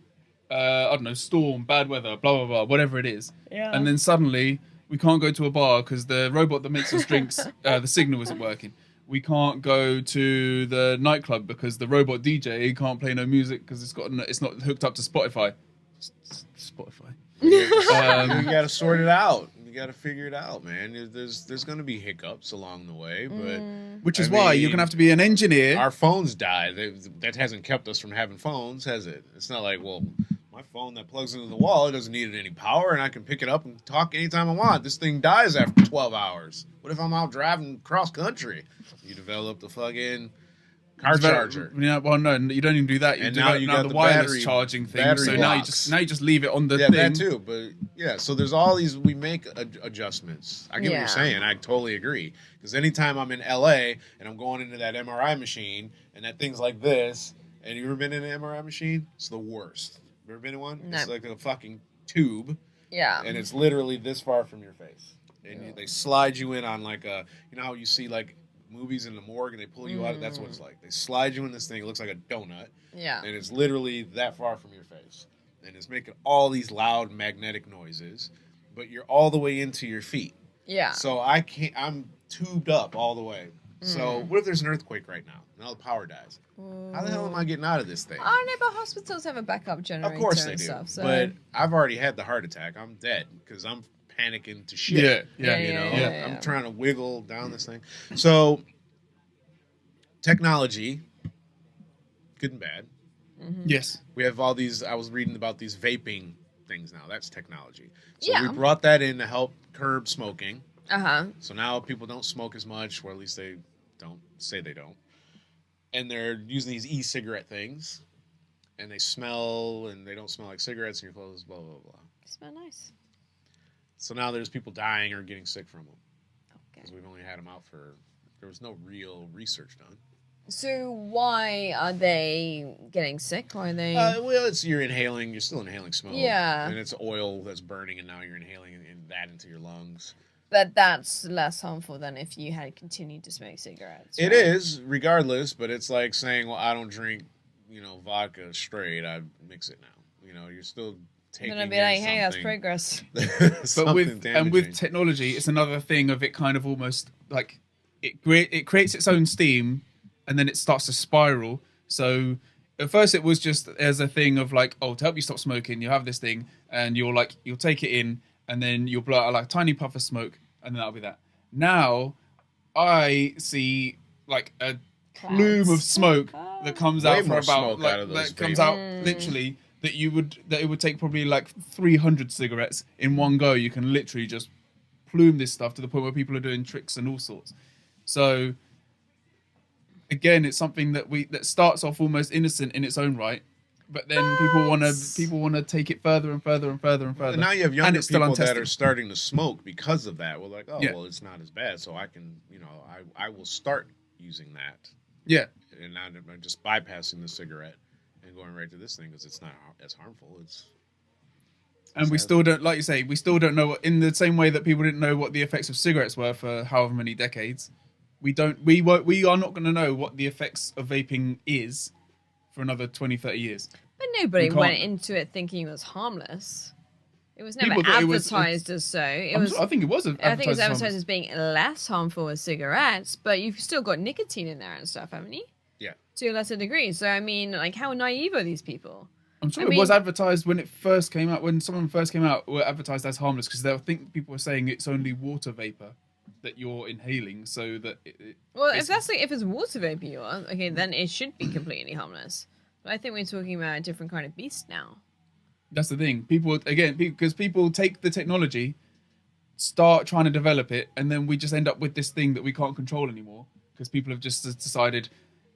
I don't know, storm, bad weather, blah blah blah, whatever it is. Yeah. And then suddenly we can't go to a bar because the robot that makes us drinks, the signal isn't working. We can't go to the nightclub because the robot DJ can't play no music because it's not hooked up to Spotify. Spotify. You got to sort it out. You got to figure it out, man. There's going to be hiccups along the way, but Which is why you're going to have to be an engineer. Our phones die. That hasn't kept us from having phones, has it? It's not like, well, my phone that plugs into the wall, it doesn't need any power, and I can pick it up and talk anytime I want. This thing dies after 12 hours. What if I'm out driving cross country? You develop the fucking car charger. Yeah, well, no, you don't even do that. You And do now that you now got the the wireless charging thing. battery So blocks. now you just leave it on the Yeah, thing. that too. But yeah, so there's all these. We make adjustments. I get what Yeah. you're saying. I totally agree. Because anytime I'm in LA and I'm going into that MRI machine and that thing's like this, and you ever been in an MRI machine? It's the worst. You ever been in one? No. It's like a fucking tube, Yeah. and it's literally this far from your face. and they slide you in on like a, you know how you see like movies in the morgue and they pull you out. That's what it's like. They slide you in this thing. It looks like a donut, Yeah. and it's literally that far from your face, and it's making all these loud magnetic noises, but you're all the way into your feet. Yeah. So I can't. I'm tubed up all the way. So what if there's an earthquake right now and all the power dies? How the hell am I getting out of this thing? Oh no, but hospitals have a backup generator. Of course they and do. Stuff, so. But I've already had the heart attack. I'm dead because I'm panicking to shit. Yeah. You know, yeah. I'm trying to wiggle down this thing. So technology, good and bad. Yes. We have all these. I was reading about these vaping things now. That's technology. So Yeah. we brought that in to help curb smoking. Uh-huh. So now people don't smoke as much, or at least they don't say they don't. And they're using these e-cigarette things, and they smell, and they don't smell like cigarettes, and your clothes, blah, blah, blah. They smell nice. So now there's people dying or getting sick from them. Okay. Because we've only had them out for, there was no real research done. So why are they getting sick? Why are they? Well, you're inhaling, you're still inhaling smoke. Yeah. And it's oil that's burning, and now you're inhaling that into your lungs. But that's less harmful than if you had continued to smoke cigarettes. It right? is, regardless, but it's like saying, well, I don't drink, vodka straight. I mix it now. You're still taking You're gonna be like, in hey, that's something- progress. But with damaging. technology, it's another thing of it kind of almost like it creates its own steam, and then it starts to spiral. So at first it was just as a thing of like, oh, to help you stop smoking, you have this thing, and you'll take it in, and then you'll blow out like a tiny puff of smoke, and then that'll be that. Now I see like a plume of smoke that comes Way out for more about smoke out of those that comes vapes. out literally that it would take probably like 300 cigarettes in one go. You can literally just plume this stuff to the point where people are doing tricks and all sorts. So again, it's something that starts off almost innocent in its own right, but then people want to take it further and further and further and further. And now you have And younger it's still people that untested. are starting to smoke because of that. We're like, oh, Yeah. well, it's not as bad, so I can, I will start using that. Yeah. And now I'm just bypassing the cigarette and going right to this thing because it's not as harmful. And we still don't, like you say, we still don't know what, in the same way that people didn't know what the effects of cigarettes were for however many decades. We are not going to know what the effects of vaping is for another 20, 30 years. But nobody We can't- went into it thinking it was harmless. It was never People thought it was- advertised as so. I think it was. I think it was advertised as being less harmful as cigarettes, but you've still got nicotine in there and stuff, haven't you? Yeah. To a lesser degree. So, I mean, like, how naive are these people? I'm sure I it was mean- advertised when it first came out. When someone first came out, were advertised as harmless because I think people were saying it's only water vapor that you're inhaling, so that. Well, if basically- if it's water vapor you want, okay, then it should be completely harmless. But I think we're talking about a different kind of beast now. That's the thing. Because people take the technology, start trying to develop it, and then we just end up with this thing that we can't control anymore because people have just decided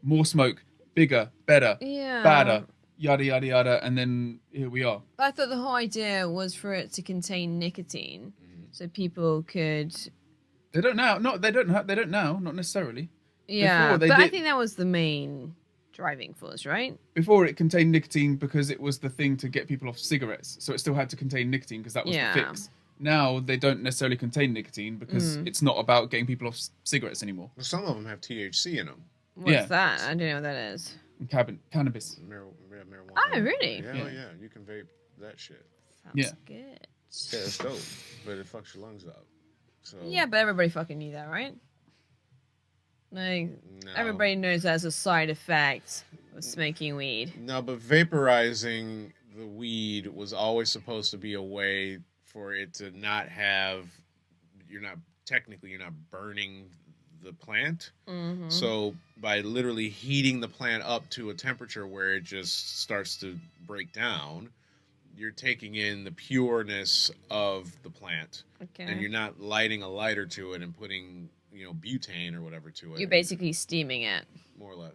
more smoke, bigger, better, Yeah. badder, yada yada yada, and then here we are. I thought the whole idea was for it to contain nicotine, so people could. They don't now. No, they don't. They don't now. Not necessarily. Yeah, Before they but I did- think that was the main driving force, right? Before it contained nicotine because it was the thing to get people off cigarettes, so it still had to contain nicotine because that was Yeah. the fix. Now they don't necessarily contain nicotine because it's not about getting people off cigarettes anymore. Well, some of them have THC in them. What's Yeah. that? I don't know what that is. Cannabis. Marijuana. Oh, really? Yeah, yeah. You can vape that shit. Sounds Yeah. good. Yeah, it's dope, but it fucks your lungs up. So Yeah, but everybody fucking knew that, right? Like, no. everybody knows that's a side effect of smoking weed. No, but vaporizing the weed was always supposed to be a way for it to not have. You're not burning the plant. Mm-hmm. So by literally heating the plant up to a temperature where it just starts to break down, you're taking in the pureness of the plant, Okay. and you're not lighting a lighter to it and putting butane or whatever to it. You're basically steaming it. more or less.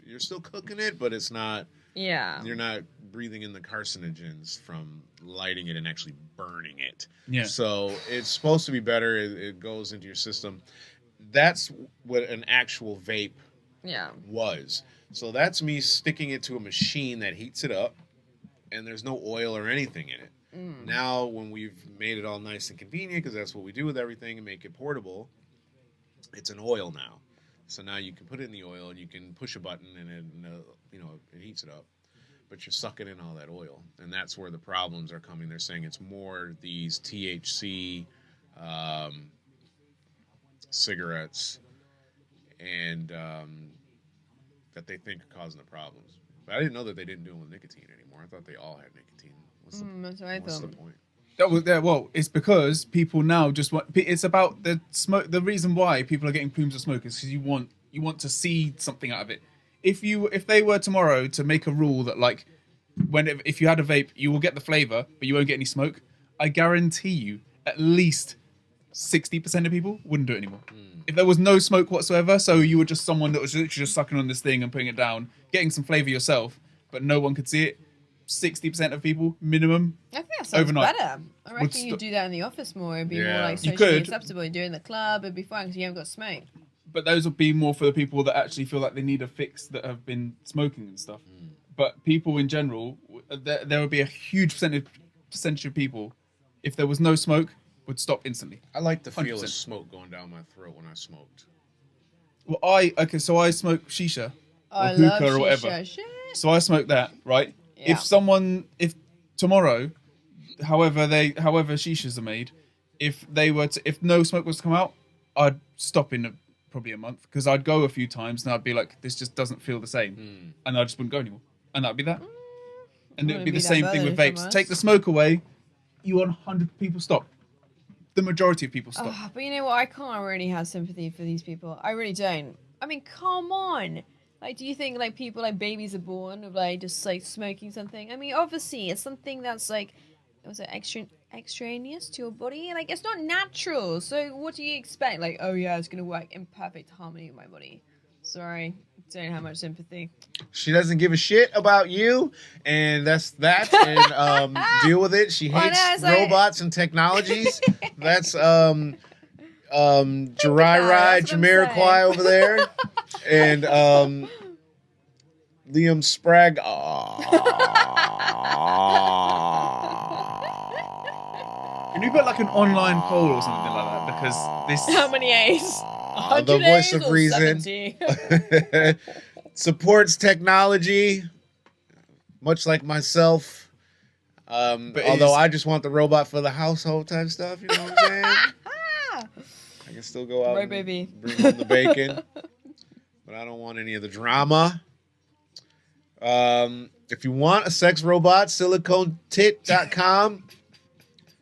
You're still cooking it, but it's not. Yeah. You're not breathing in the carcinogens from lighting it and actually burning it. Yeah. So it's supposed to be better. It goes into your system. That's what an actual vape Yeah. was. So that's me sticking it to a machine that heats it up, and there's no oil or anything in it. Now, when we've made it all nice and convenient, because that's what we do with everything and make it portable, it's an oil now. So now you can put it in the oil and you can push a button and it heats it up. But you're sucking in all that oil, and that's where the problems are coming. They're saying it's more these THC cigarettes and that they think are causing the problems. But I didn't know that they didn't do them with nicotine anymore. I thought they all had nicotine. That's what I What's the thought. point? Well, it's because people now just want. It's about the smoke. The reason why people are getting plumes of smoke is because you want to see something out of it. If they were tomorrow to make a rule that like if you had a vape you will get the flavor but you won't get any smoke, I guarantee you at least 60% of people wouldn't do it anymore. If there was no smoke whatsoever, so you were just someone that was literally just sucking on this thing and putting it down, getting some flavor yourself, but no one could see it, 60% of people minimum. I think that sounds overnight better. I reckon you do that in the office more. It'd be more like You socially could. acceptable. You do it in the club, it'd be fine because you haven't got smoke. But those would be more for the people that actually feel like they need a fix that have been smoking and stuff. But people in general, there would be a huge percentage of people, if there was no smoke, would stop instantly. I like the feel 100%. of smoke going down my throat when I smoked. Well, so I smoke shisha I or love hookah or whatever. shisha. Shit. So I smoke that, right? Yeah. If tomorrow, however shishas are made, if no smoke was to come out, I'd stop in probably a month because I'd go a few times and I'd be like, this just doesn't feel the same, and I just wouldn't go anymore, and that'd be that. And it would be the same thing with vapes. Take the smoke away, you 100 people stop. The majority of people stop. But you know what? I can't really have sympathy for these people. I really don't. I mean, come on. Like, do you think like people like babies are born with like just like smoking something? I mean, obviously it's something that's like, was it extraneous to your body? Like, it's not natural. So what do you expect? Like, oh yeah, it's gonna work in perfect harmony with my body. Sorry, don't have much sympathy. She doesn't give a shit about you, and that's that. And deal with it. She hates robots and technologies. That's Jamiroquai over there, and Liam Sprague. Can you put like an online poll or something like that? Because this. How many A's? The voice of 100 A's or reason 70? supports technology, much like myself. Although I just want the robot for the household type stuff, you know what I'm saying? I can still go out Right, and baby. bring home the bacon, but I don't want any of the drama. If you want a sex robot, siliconetit.com,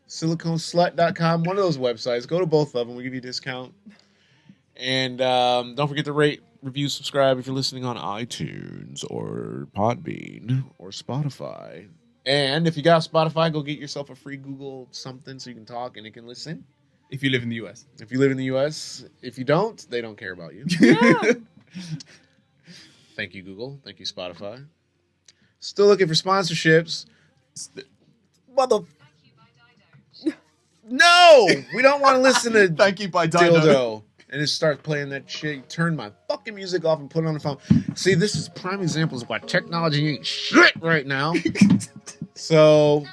siliconeslut.com, one of those websites. Go to both of them. We'll give you a discount. And don't forget to rate, review, subscribe if you're listening on iTunes or Podbean or Spotify. And if you got Spotify, go get yourself a free Google something so you can talk and it can listen. If you live in the US. If you live in the US. If you don't, they don't care about you. Yeah. Thank you, Google. Thank you, Spotify. Still looking for sponsorships. No! We don't want to listen to Thank you by Dino. Dildo. And it starts playing that shit. Turn my fucking music off and put it on the phone. See, this is prime examples of why technology ain't shit right now. So,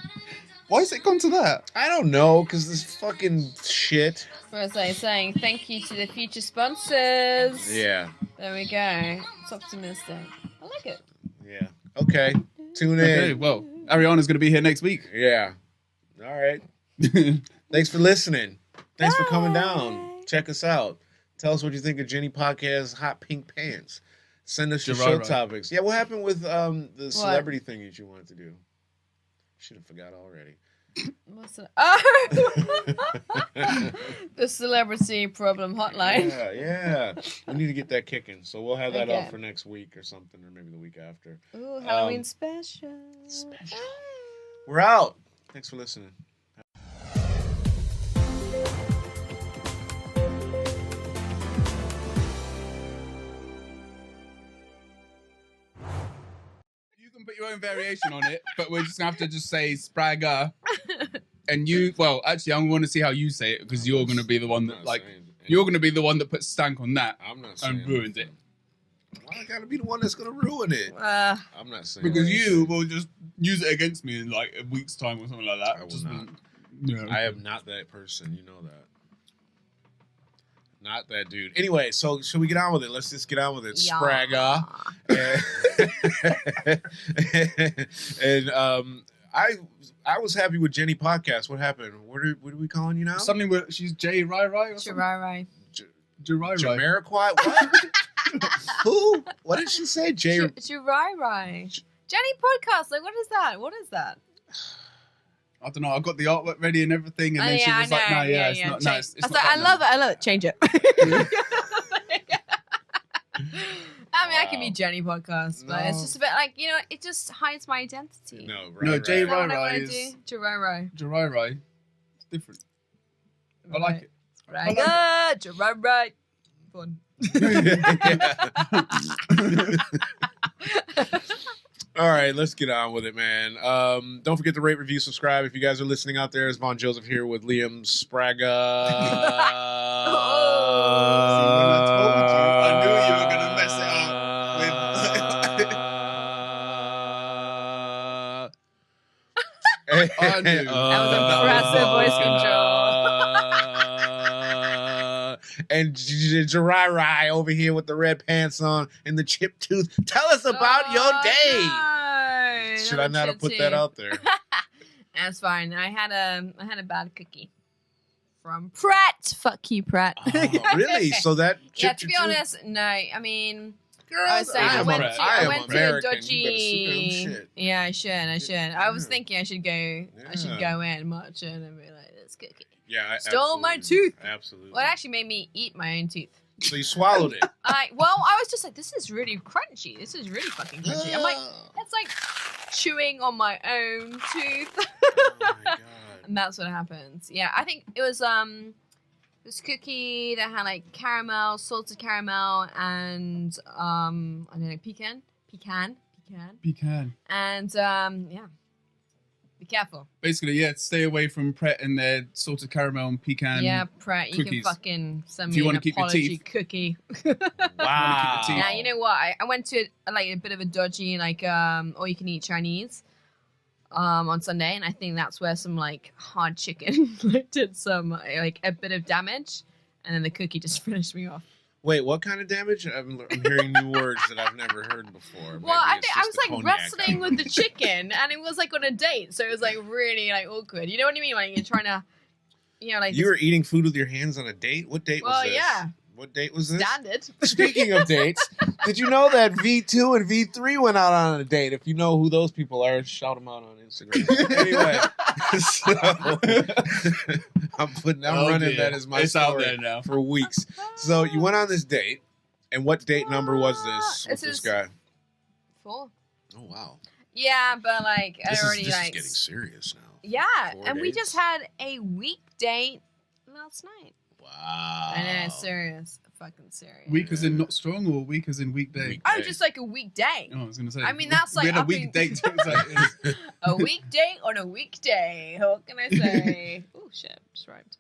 Why has it gone to that? I don't know, because this fucking shit. Was I saying thank you to the future sponsors? Yeah. There we go. It's optimistic. I like it. Yeah. Okay. Tune in. Okay, well, Ariana's going to be here next week. Yeah. All right. Thanks for listening. Thanks for coming down. Check us out. Tell us what you think of Jenny Podcast's Hot Pink Pants. Send us your show topics. Yeah, what happened with the celebrity thing that you wanted to do? Should have forgot already. What's the the celebrity problem hotline? Yeah. We need to get that kicking. So we'll have that Okay. up for next week or something, or maybe the week after. Ooh, Halloween special. We're out. Thanks for listening. You can put your own variation on it, but we're just going to have to just say Spraga. And you, well, actually, I want to see how you say it because you're going to be the one that, like, you're going to be the one that puts stank on that I'm not saying and ruins it. Why I gotta be the one that's gonna ruin it? I'm not saying Because that. you will just use it against me in like a week's time or something like that. I will Just not. Yeah. I am not that person. You know that. Not that dude. Anyway, so should we get on with it? Let's just get on with it. Yeah. Spragga. And I was happy with Jenny podcast. What happened? What are we calling you now? Something where she's Jay Rai Rai or something. Right. Jirai Rai. Jamiroquai? What? Who? What did she say? Right. Jenny podcast. Like, what is that? What is that? I don't know. I got the artwork ready and everything, and then she was like, "No, yeah, it's not. No, it's I not was like, that I love it. I love it. Change it. I mean, I can be Wow. Jenny podcast, but it's No. just a bit like, you know, it just hides my identity. No, right, No, right. Jay Is that Rai what I Rai want to is do? Jirai. Jirai Rai. It's different. I like it. Right. Jirai. Fun. All right, let's get on with it, man. Don't forget to rate, review, subscribe. If you guys are listening out there, it's Von Joseph here with Liam Spragga. See, when I told you, I knew you were gonna mess it up I knew. That was impressive voice control. And Jirai over here with the red pants on and the chipped tooth. Tell us about your day. No, Should I not have put that out there? That's fine. I had a bad cookie from Pratt. Fuck you, Pratt. Oh, really? So that Yeah, chipped to be your tooth? honest, no. I mean, Girl, I was saying I am went Pratt. to I I am went to a American. You better dodgy. sue them, shit. Yeah, I should. I Yeah. was thinking I should go. I should Yeah. go in, march in, and be like, "This cookie Yeah, stole my absolutely. tooth." Absolutely. Well, it actually made me eat my own tooth. So you swallowed it. I was just like, "This is really crunchy. This is really fucking crunchy." I'm like, "It's like chewing on my own tooth." Oh my god. And that's what happens. Yeah, I think it was this cookie that had like caramel, salted caramel, and I don't know, pecan, and yeah. Be careful. Basically, yeah, stay away from Pret and their salted caramel and pecan. Yeah, Pratt, you cookies. can fucking send If you me an wanna keep your apology teeth. cookie. Wow. teeth. Yeah, you know what? I went to a bit of a dodgy all you can eat Chinese on Sunday, and I think that's where some like hard chicken did some like a bit of damage, and then the cookie just finished me off. Wait, what kind of damage? I'm hearing new words that I've never heard before. Well, I Maybe it's think I just was the like cognac. wrestling with the chicken, and it was like on a date, so it was like really like awkward. You know what I mean? Like you're trying to, like You were eating food with your hands on a date? What date was well, this? yeah, What date was this? standard. Speaking of dates, did you know that V2 and V3 went out on a date? If you know who those people are, shout them out on Instagram. Anyway, so I'm running dear. that as my It's story out there now. for weeks. So you went on this date, and what date number was this with This this is- guy? 4. Oh wow, Yeah, but like I this already is like getting serious now. yeah, 4 and we just dates? had a week date last night. Wow. I know, serious, fucking serious. Weak as in not strong, or weak as in weekday? Week- Oh, just like a weekday. Oh, I was gonna say. I mean, that's we like had a up in- week date. So it's like, A weekday on a weekday. What can I say? Oh shit, just rhymed.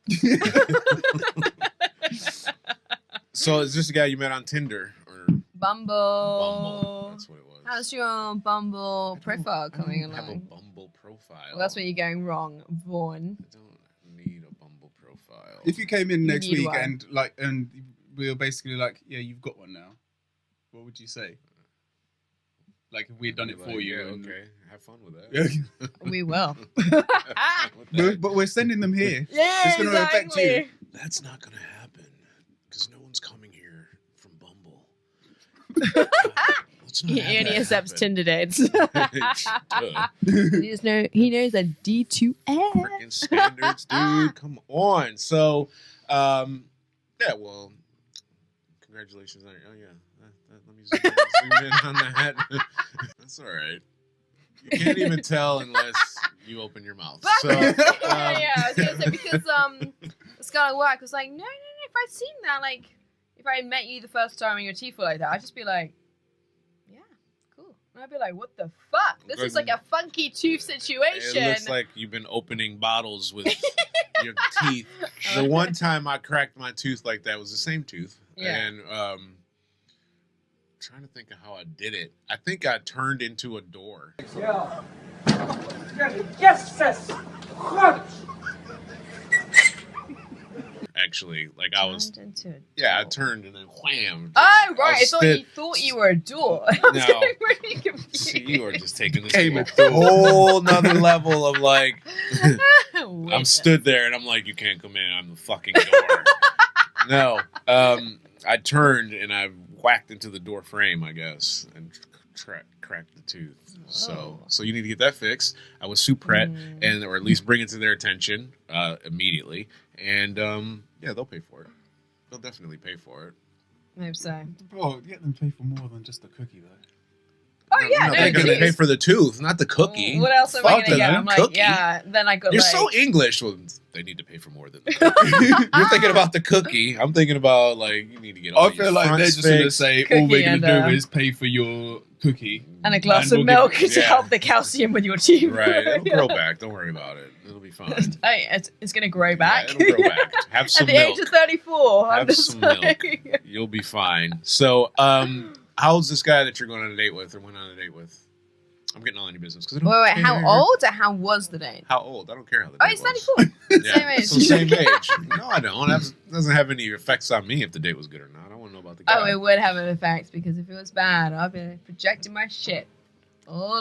So is this the guy you met on Tinder or Bumble. That's what it was. How's your Bumble profile coming I don't have a along? Bumble profile. Well, that's where you're going wrong, Vaughn. I don't need a Bumble profile. if you came in You next need week one. and we were basically like, yeah, you've got one now. What would you say? Like if we had done it for you. Yeah, and- okay. Have fun with that. Yeah. We will. Have fun with that. but we're sending them here. Yeah, It's gonna affect you. That's not gonna happen because no one's coming here from Bumble. Let's not He have only that accepts happen. Tinder dates. Duh. he knows a D2F. Freaking standards, dude. Come on. So, yeah. Well, congratulations on your. Oh yeah. Let me zoom in on that. That's all right. You can't even tell unless you open your mouth. So, yeah, I was gonna say because it's gotta work. I was like, no. If I'd seen that, like, if I met you the first time and your teeth were like that, I'd just be like, yeah, cool. And I'd be like, what the fuck? This is like a funky tooth situation. It looks like you've been opening bottles with your teeth. The one time I cracked my tooth like that was the same tooth. Yeah. And trying to think of how I did it. I think I turned into a door. Yeah. Yes, sis. Right. Actually, like I was. Turned into a Yeah, I door. turned and then wham. Oh, right. I was thought you thought you were a door. I was No. getting really confused. See, you are just taking this Came to a at the- whole nother level of like, I'm Wait, stood there and I'm like, you can't come in. I'm the fucking door. No, I turned and I whacked into the door frame, I guess, and cracked the tooth. Whoa. So you need to get that fixed. I would sue Pret Mm. and or at least bring it to their attention immediately, and yeah, they'll pay for it. They'll definitely pay for it. I hope so. Bro, get them pay for more than just a cookie, though. Oh, yeah, no, they're gonna geez. pay for the tooth, not the cookie. What else am I Fuck going to get? them, I'm like, cookie. yeah, then I got You're like... so English. Well, they need to pay for more than the cookie. You're thinking about the cookie. I'm thinking about like you need to get. All I feel like they're fronts just going to fixed. say, all Cookie we're going and, to do is pay for your cookie. and a glass And of we'll milk give- to yeah. help the calcium with your teeth. Right, it'll grow back. Don't worry about it. It'll be fine. Hey, it's going to grow back. Yeah, it'll grow back. Have some At the milk. age of 34. I'm Have just some milk. like- You'll be fine. So, how's this guy that you're going on a date with or went on a date with? I'm getting all in your business because I don't Wait, care. how old or how was the date? How old? I don't care how the Oh, date he's was. 34. Yeah, Same age. so same age. No, I don't. That doesn't have any effects on me if the date was good or not. I want to know about the guy. Oh, it would have an effect because if it was bad, I'd be projecting my shit all